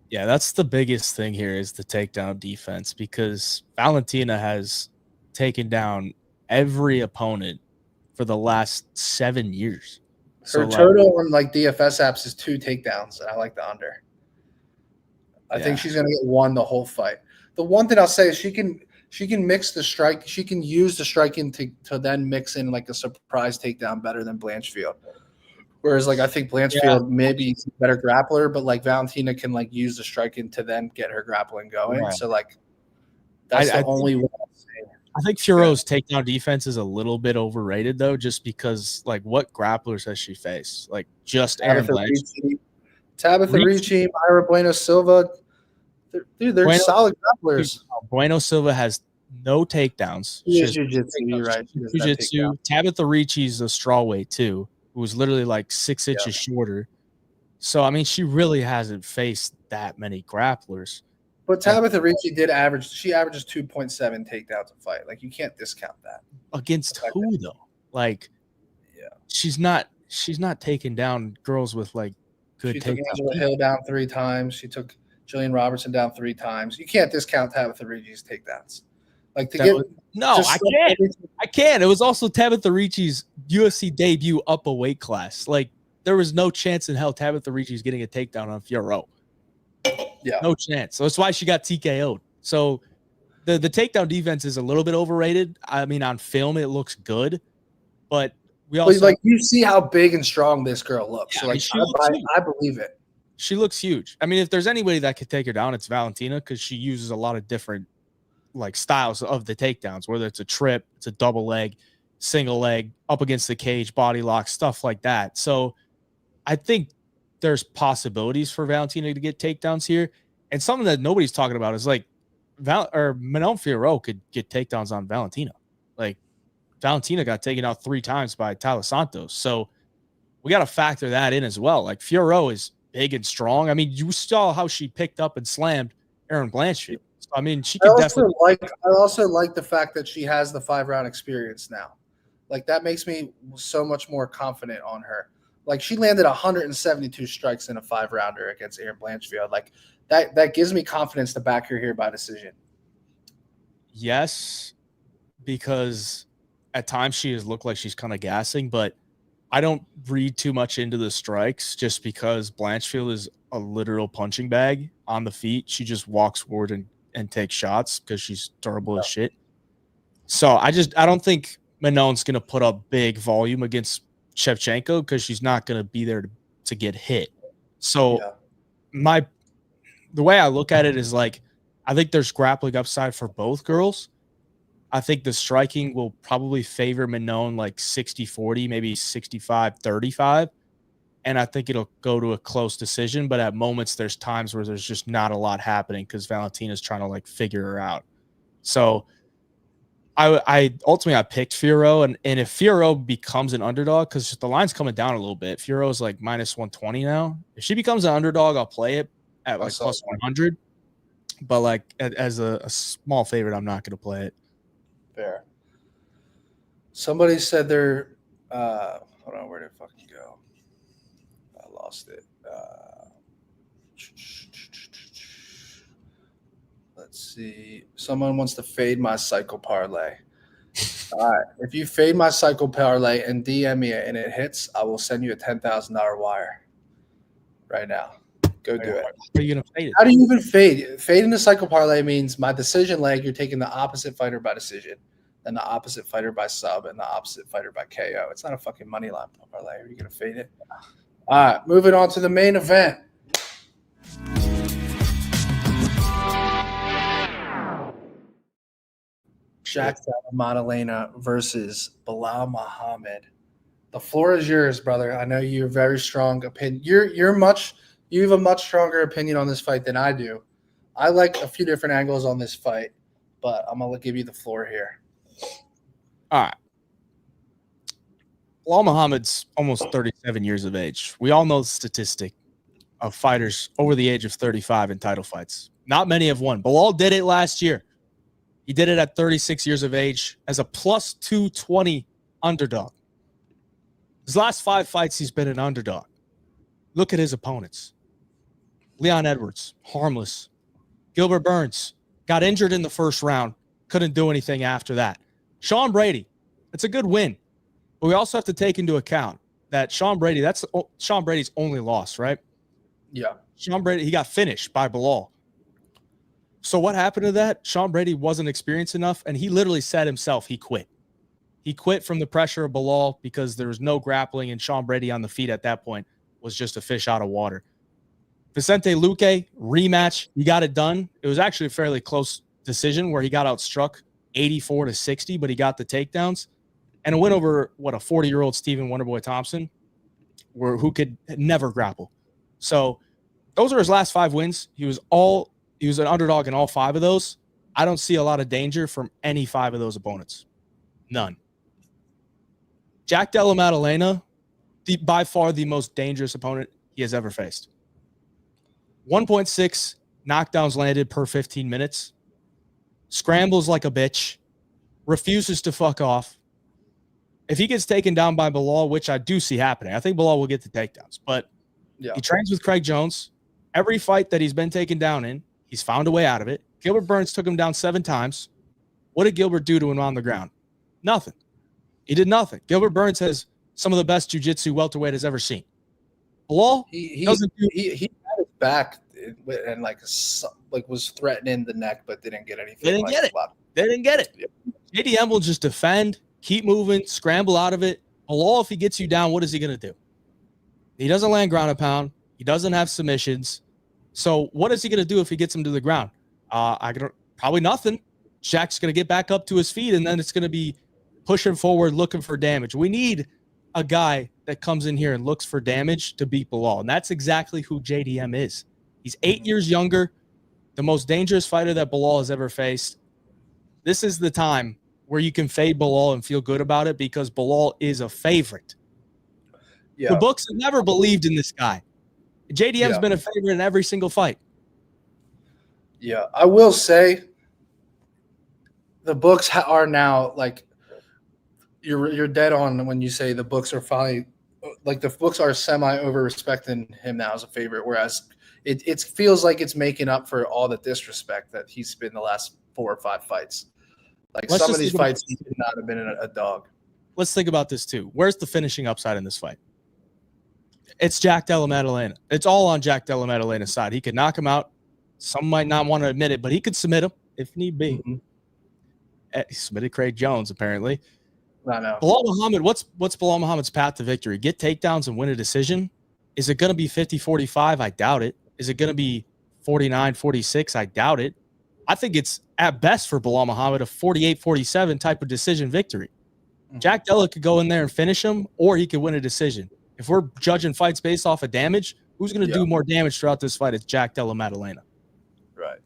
Yeah, that's the biggest thing here is the takedown defense because Valentina has taken down every opponent for the last 7 years. Her total on like DFS apps is 2 takedowns, and I like the under. I think she's gonna get 1 the whole fight. The one thing I'll say is she can mix the strike. She can use the striking to then mix in like a surprise takedown better than Blanchfield. Whereas, like, I think Blanchfield maybe is a better grappler, but like Valentina can like use the striking to then get her grappling going. Right. So like that's the only way. I think Furo's takedown defense is a little bit overrated though, just because like what grapplers has she faced? Like just Aaron Blanchfield. Tabitha Ricci, Ira Bueno Silva. They're solid grapplers. Bueno Silva has no takedowns. She has jiu-jitsu, you're right. Jiu-jitsu. Tabitha Ricci's a strawweight too, who was literally like 6 inches shorter. So I mean, she really hasn't faced that many grapplers. But Tabitha Ricci averages 2.7 takedowns a fight. Like you can't discount that. Against who though? Like, she's not taking down girls with like good takedowns. She took Angela Hill down 3 times. She took Jillian Robertson down 3 times. You can't discount Tabitha Ricci's takedowns. Like I can't. It was also Tabitha Ricci's UFC debut up a weight class. Like there was no chance in hell Tabitha Ricci's getting a takedown on Furo. Yeah, no chance. So that's why she got TKO'd. So the takedown defense is a little bit overrated. I mean, on film it looks good, but we also like you see how big and strong this girl looks. Yeah, so like I believe it. She looks huge. I mean, if there's anybody that could take her down, it's Valentina because she uses a lot of different like styles of the takedowns, whether it's a trip, it's a double leg, single leg, up against the cage, body lock, stuff like that. So I think there's possibilities for Valentina to get takedowns here. And something that nobody's talking about is like Manon Furo could get takedowns on Valentina. Like Valentina got taken out 3 times by Tyler Santos. So we got to factor that in as well. Like Furo is big and strong. I mean, you saw how she picked up and slammed Aaron Blanchfield. So, I mean, she could definitely. I also like the fact that she has the 5-round experience now. Like that makes me so much more confident on her. Like she landed 172 strikes in a 5-rounder against Aaron Blanchfield. Like that gives me confidence to back her here by decision. Yes, because at times she has looked like she's kind of gassing, but I don't read too much into the strikes just because Blanchfield is a literal punching bag on the feet. She just walks forward and takes shots because she's durable as shit. So I don't think Manon's going to put up big volume against Shevchenko because she's not going to be there to get hit. So the way I look at it is like, I think there's grappling upside for both girls. I think the striking will probably favor Manon like 60-40, maybe 65-35. And I think it'll go to a close decision. But at moments, there's times where there's just not a lot happening because Valentina's trying to like figure her out. So I ultimately picked Furo. And if Furo becomes an underdog, because the line's coming down a little bit, Furo's like minus 120 now. If she becomes an underdog, I'll play it at like plus 100. But like as a small favorite, I'm not going to play it. Fair. Somebody said they're hold on, where did it fucking go? I lost it. Let's see. Someone wants to fade my cycle parlay. All right. If you fade my cycle parlay and DM me and it hits, I will send you a $10,000 wire right now. Go do it. How are you going to fade it? How do you even fade? Fading the cycle parlay means my decision leg, you're taking the opposite fighter by decision, then the opposite fighter by sub, and the opposite fighter by KO. It's not a fucking money line parlay. Are you going to fade it? All right. Moving on to the main event. Jack Maddalena versus Bilal Muhammad. The floor is yours, brother. I know you're very strong opinion. You have a much stronger opinion on this fight than I do. I like a few different angles on this fight, but I'm gonna give you the floor here. All right. Bilal Muhammad's almost 37 years of age. We all know the statistic of fighters over the age of 35 in title fights. Not many have won. Bilal did it last year. He did it at 36 years of age as a plus 220 underdog. His last 5 fights, he's been an underdog. Look at his opponents. Leon Edwards, harmless. Gilbert Burns got injured in the first round. Couldn't do anything after that. Sean Brady, it's a good win. But we also have to take into account that Sean Brady, that's Sean Brady's only loss, right? Yeah. Sean Brady, he got finished by Bilal. So what happened to that? Sean Brady wasn't experienced enough, and he literally said himself he quit. He quit from the pressure of Bilal because there was no grappling, and Sean Brady on the feet at that point was just a fish out of water. Vicente Luque, rematch. He got it done. It was actually a fairly close decision where he got outstruck 84-60, but he got the takedowns. And a win over, a 40-year-old Stephen Wonderboy Thompson, who could never grapple. So those are his last 5 wins. He was an underdog in all 5 of those. I don't see a lot of danger from any 5 of those opponents. None. Jack Della Maddalena, by far the most dangerous opponent he has ever faced. 1.6 knockdowns landed per 15 minutes. Scrambles like a bitch. Refuses to fuck off. If he gets taken down by Bilal, which I do see happening, I think Bilal will get the takedowns. But he trains with Craig Jones. Every fight that he's been taken down in, he's found a way out of it. Gilbert Burns took him down 7 times. What did Gilbert do to him on the ground? Nothing. He did nothing. Gilbert Burns has some of the best jiu-jitsu welterweight has ever seen. Bilal he had his back and was threatening the neck, but didn't get anything. They didn't get it. Yep. JDM will just defend, keep moving, scramble out of it. Bilal, if he gets you down, what is he going to do? He doesn't land ground and pound. He doesn't have submissions. So what is he going to do if he gets him to the ground? Probably nothing. Jack's going to get back up to his feet, and then it's going to be pushing forward, looking for damage. We need a guy that comes in here and looks for damage to beat Bilal, and that's exactly who JDM is. He's 8 years younger, the most dangerous fighter that Bilal has ever faced. This is the time where you can fade Bilal and feel good about it because Bilal is a favorite. Yeah. The books have never believed in this guy. JDM's been a favorite in every single fight. Yeah, I will say the books are now you're dead on when you say the books are finally the books are semi over respecting him now as a favorite, whereas it feels like it's making up for all the disrespect that he's been the last 4 or 5 fights. Some of these fights he could not have been a dog. Let's think about this too. Where's the finishing upside in this fight? It's Jack Della Maddalena. It's all on Jack Della Maddalena's side. He could knock him out. Some might not want to admit it, but he could submit him if need be. Mm-hmm. He submitted Craig Jones, apparently. I know. Bilal Muhammad, what's Bilal Muhammad's path to victory? Get takedowns and win a decision? Is it going to be 50-45? I doubt it. Is it going to be 49-46? I doubt it. I think it's, at best for Bilal Muhammad, a 48-47 type of decision victory. Mm-hmm. Jack Della could go in there and finish him, or he could win a decision. If we're judging fights based off of damage, who's going to do more damage throughout this fight? It's Jack Della Maddalena. Right.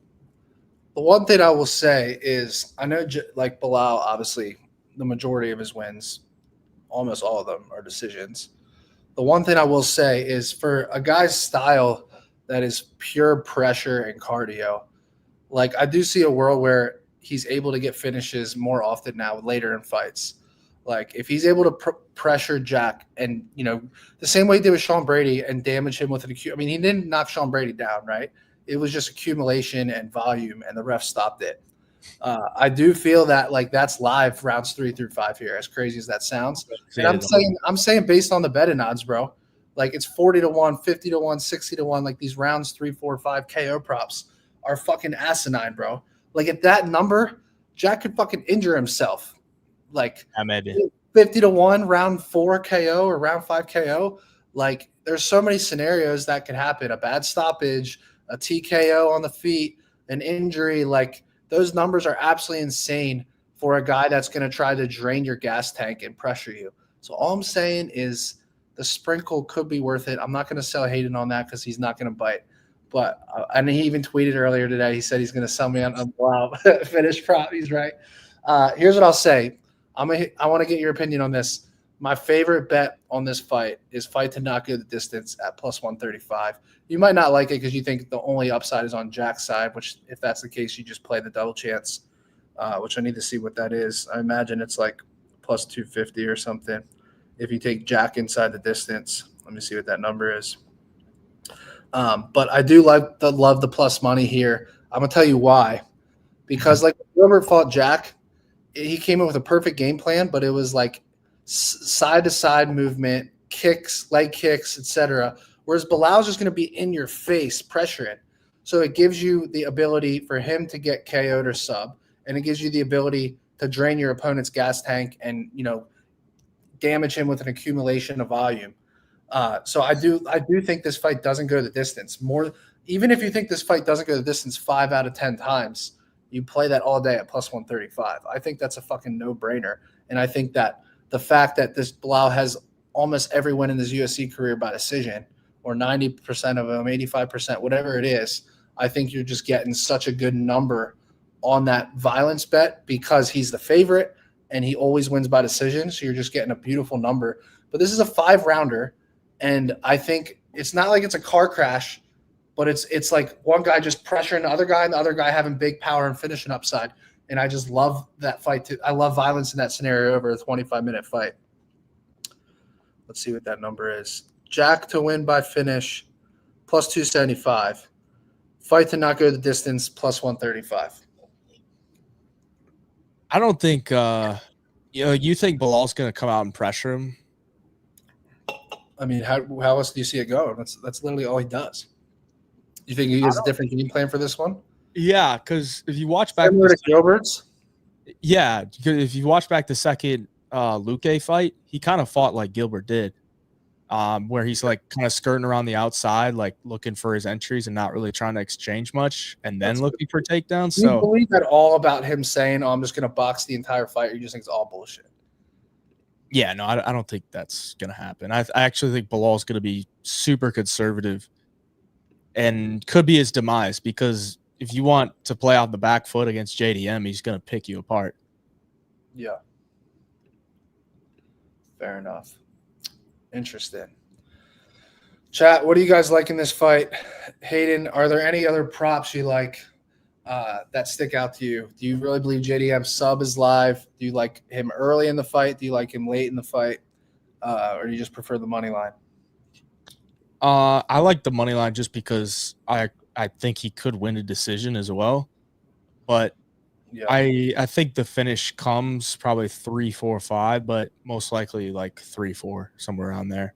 The one thing I will say is I know, Bilal, obviously, the majority of his wins, almost all of them, are decisions. The one thing I will say is for a guy's style that is pure pressure and cardio, I do see a world where he's able to get finishes more often now later in fights. If he's able to pressure Jack and, the same way he did with Sean Brady and damage him with he didn't knock Sean Brady down, right? It was just accumulation and volume, and the ref stopped it. I do feel that that's live rounds 3 through 5 here, as crazy as that sounds. And I'm saying based on the betting odds, bro, it's 40-1, 50-1, 60-1. These rounds 3, 4, 5 KO props are fucking asinine, bro. At that number, Jack could fucking injure himself. 50-1 round 4 KO or round 5 KO. There's so many scenarios that could happen. A bad stoppage, a TKO on the feet, an injury. Those numbers are absolutely insane for a guy that's going to try to drain your gas tank and pressure you. So all I'm saying is the sprinkle could be worth it. I'm not going to sell Hayden on that because he's not going to bite. But and he even tweeted earlier today. He said he's going to sell me on wow finish prop. He's right. Here's what I'll say. I want to get your opinion on this. My favorite bet on this fight is fight to not go the distance at plus 135. You might not like it because you think the only upside is on Jack's side, which if that's the case, you just play the double chance, which I need to see what that is. I imagine it's plus 250 or something. If you take Jack inside the distance, let me see what that number is. But I do love the plus money here. I'm going to tell you why. Because whoever fought Jack, he came in with a perfect game plan, but it was side-to-side movement, kicks, leg kicks, etc. Whereas Bilal's just going to be in your face, pressuring. So it gives you the ability for him to get KO'd or sub, and it gives you the ability to drain your opponent's gas tank and damage him with an accumulation of volume. So I do think this fight doesn't go the distance. Even if you think this fight doesn't go the distance 5 out of 10 times, You play that all day at plus 135. I think that's a fucking no-brainer. And I think that the fact that this Bilal has almost every win in his UFC career by decision, or 90% of them, 85%, whatever it is, I think you're just getting such a good number on that violence bet because he's the favorite and he always wins by decision. So you're just getting a beautiful number. But this is a 5-rounder, and I think it's not like it's a car crash, but it's like one guy just pressuring the other guy and the other guy having big power and finishing upside. And I just love that fight too. I love violence in that scenario over a 25-minute fight. Let's see what that number is. Jack to win by finish, plus 275. Fight to not go the distance, plus 135. I don't think you think Bilal's going to come out and pressure him? I mean, how else do you see it going? That's literally all he does. You think he has a different game plan for this one? Yeah, because if you watch back, similar to Gilbert's. Yeah, if you watch back the second Luque fight, he kind of fought like Gilbert did, where he's like kind of skirting around the outside, like looking for his entries and not really trying to exchange much, and then looking for takedowns. Do you believe that all about him saying, "Oh, I'm just going to box the entire fight," or you just think it's all bullshit? Yeah, no, I don't think that's going to happen. I actually think Bilal's going to be super conservative and could be his demise, because if you want to play out the back foot against JDM, he's going to pick you apart. Yeah. Fair enough. Interesting. Chat, what do you guys like in this fight? Hayden, are there any other props you like that stick out to you? Do you really believe JDM sub is live? Do you like him early in the fight? Do you like him late in the fight? Or do you just prefer the money line? I like the money line just because I think he could win a decision as well. But yeah. I think the finish comes probably 3-4-5, but most likely like 3-4, somewhere around there.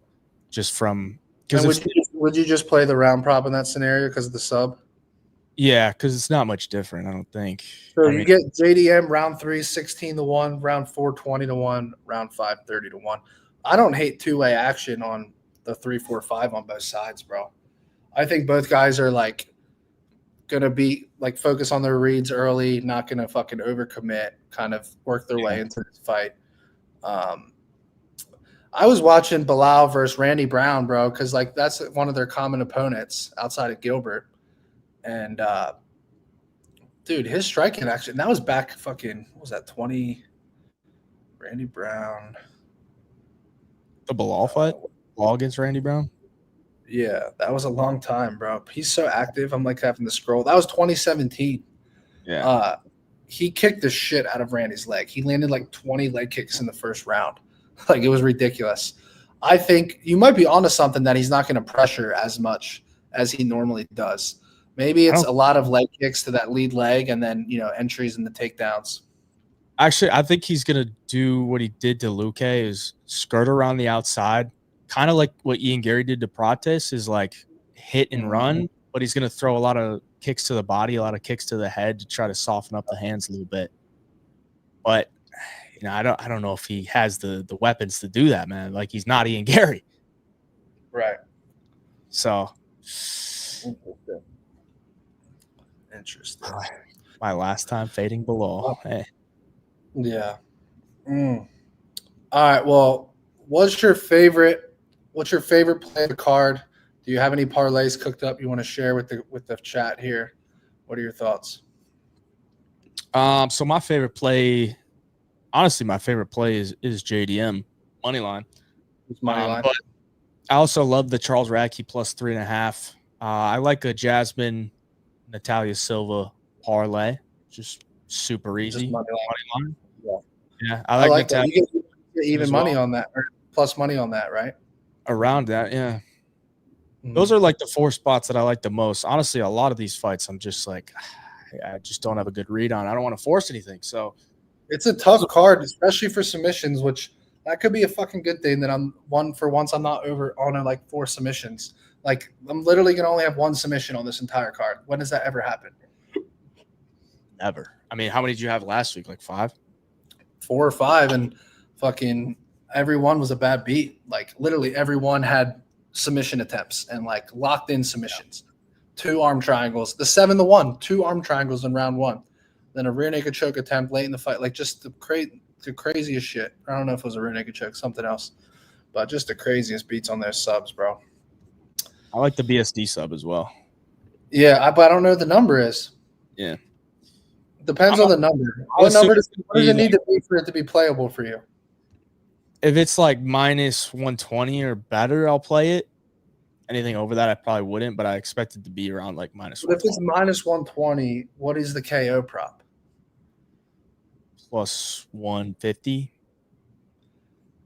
Just from because would you just play the round prop in that scenario because of the sub? Yeah, because it's not much different, I don't think. So you get JDM round 3, 16-1, round 4, 20-1, round 5, 30-1. I don't hate two-way action on the 3-4-5 on both sides, bro. I think both guys are like gonna be like focus on their reads early, not gonna fucking overcommit, kind of work their way into this fight. I was watching Bilal versus Randy Brown, bro, because like that's one of their common opponents outside of Gilbert. And dude, his striking action, that was back fucking, what was that, 20? Randy Brown. The Bilal fight? Bilal against Randy Brown? Yeah, that was a long time, bro. He's so active. I'm like having to scroll. That was 2017. Yeah. He kicked the shit out of Randy's leg. He landed like 20 leg kicks in the first round. Like, it was ridiculous. I think you might be onto something that he's not going to pressure as much as he normally does. Maybe it's a lot of leg kicks to that lead leg and then, entries in the takedowns. Actually, I think he's going to do what he did to Luque, is skirt around the outside, kind of like what Ian Gary did to Prates, is like hit and run, but he's going to throw a lot of kicks to the body, a lot of kicks to the head to try to soften up the hands a little bit. But I don't know if he has the weapons to do that, man. Like, he's not Ian Gary. Right. So interesting. My last time fading below. Hey. Yeah. All right. Well, what's your favorite play of the card? Do you have any parlays cooked up you want to share with the chat here? What are your thoughts? So my favorite play, honestly, is JDM money line. It's money line. But I also love the Charles Radke plus 3.5. I like a Jasmine Natalya Silva parlay, just super easy. Just money line. Yeah, I like that. You get even money on that, or plus money on that, right? Around that, yeah. Those are like the 4 spots that I like the most. Honestly, a lot of these fights, I'm just like, I just don't have a good read on. I don't want to force anything. So it's a tough card, especially for submissions, which that could be a fucking good thing that I'm not over on like 4 submissions. Like, I'm literally going to only have 1 submission on this entire card. When does that ever happen? Never. I mean, how many did you have last week? Like 5? 4 or 5, and fucking everyone was a bad beat. Like, literally everyone had submission attempts and like locked in submissions. 2 arm triangles. The 7-1, 2 arm triangles in round 1. then a rear naked choke attempt late in the fight. Like just the craziest shit. I don't know if it was a rear naked choke, something else, but just the craziest beats on their subs, bro. I like the BSD sub as well. Yeah, but I don't know what the number is. Yeah. Depends on the number. What number does it need to be for it to be playable for you? If it's like minus 120 or better, I'll play it. Anything over that, I probably wouldn't, but I expect it to be around like minus 120. But if it's minus 120, what is the KO prop? Plus 150.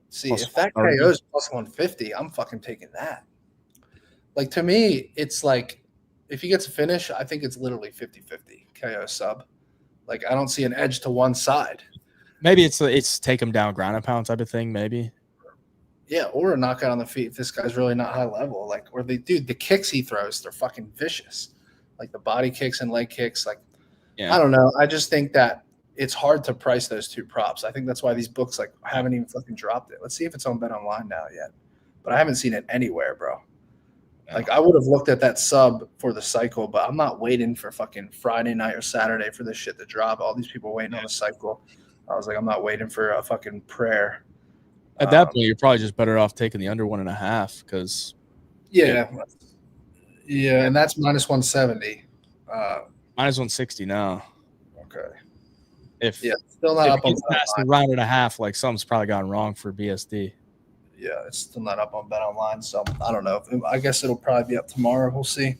See, if that KO is plus 150, I'm fucking taking that. Like, to me, it's like, if he gets a finish, I think it's literally 50-50 KO sub. Like, I don't see an edge to one side. Maybe it's take him down ground and pound type of thing, maybe. Yeah, or a knockout on the feet if this guy's really not high level. Like, or the kicks he throws, they're fucking vicious. Like the body kicks and leg kicks. Like, yeah. I don't know. I just think that it's hard to price those two props. I think that's why these books like haven't even fucking dropped it. Let's see if it's on Bet Online now yet. But I haven't seen it anywhere, bro. Yeah. Like, I would have looked at that sub for the cycle, but I'm not waiting for fucking Friday night or Saturday for this shit to drop. All these people waiting on the cycle. I was like, I'm not waiting for a fucking prayer. At that point, you're probably just better off taking the under 1.5 because. Yeah, and that's minus 170. Minus 160 now. Okay. Still not up on past the round and a half, like something's probably gone wrong for BSD. Yeah, it's still not up on Bet Online, so I don't know. I guess it'll probably be up tomorrow. We'll see.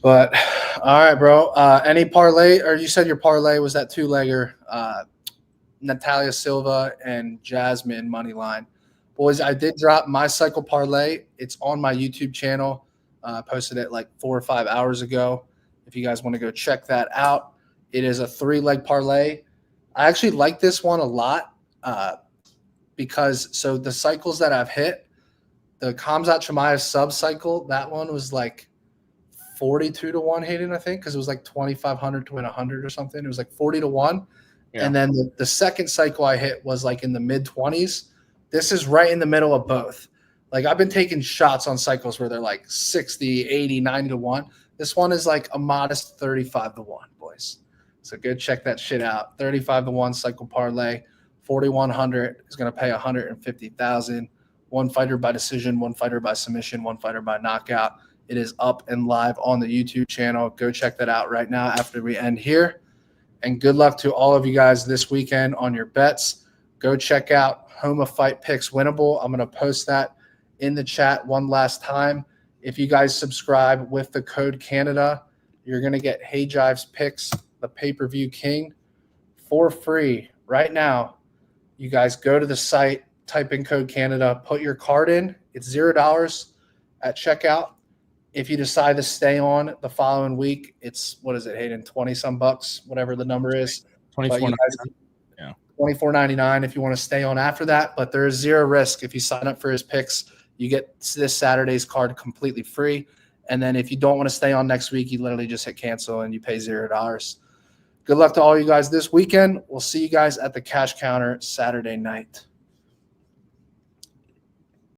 But all right, bro. Any parlay? Or you said your parlay was that 2-legger? Natalya Silva and Jasmine money line. Boys, I did drop my cycle parlay. It's on my YouTube channel. I posted it like 4 or 5 hours ago. If you guys want to go check that out, it is a 3-leg parlay. I actually like this one a lot because so the cycles that I've hit, the Khamzat Chimaev sub cycle, that one was like 42-1 Hayden, I think, because it was like 2,500 to win 100 or something. It was like 40-1. Yeah. And then the second cycle I hit was like in the mid-20s. This is right in the middle of both. Like, I've been taking shots on cycles where they're like 60, 80, 90-1. This one is like a modest 35-1, boys. So go check that shit out. 35-1 cycle parlay. 4,100 is going to pay 150,000. One fighter by decision, one fighter by submission, one fighter by knockout. It is up and live on the YouTube channel. Go check that out right now after we end here. And good luck to all of you guys this weekend on your bets. Go check out Homa Fight Picks Winnable. I'm going to post that in the chat one last time. If you guys subscribe with the code Canada, you're going to get Hayjive's Picks, the pay-per-view king, for free right now. You guys go to the site, type in code Canada, put your card in. It's $0 at checkout. If you decide to stay on the following week, it's, what is it, Hayden, 20-some bucks, whatever the number is. $24.99. Yeah. $24.99 if you want to stay on after that. But there is zero risk if you sign up for his picks. You get this Saturday's card completely free. And then if you don't want to stay on next week, you literally just hit cancel and you pay $0. Good luck to all you guys this weekend. We'll see you guys at the cash counter Saturday night.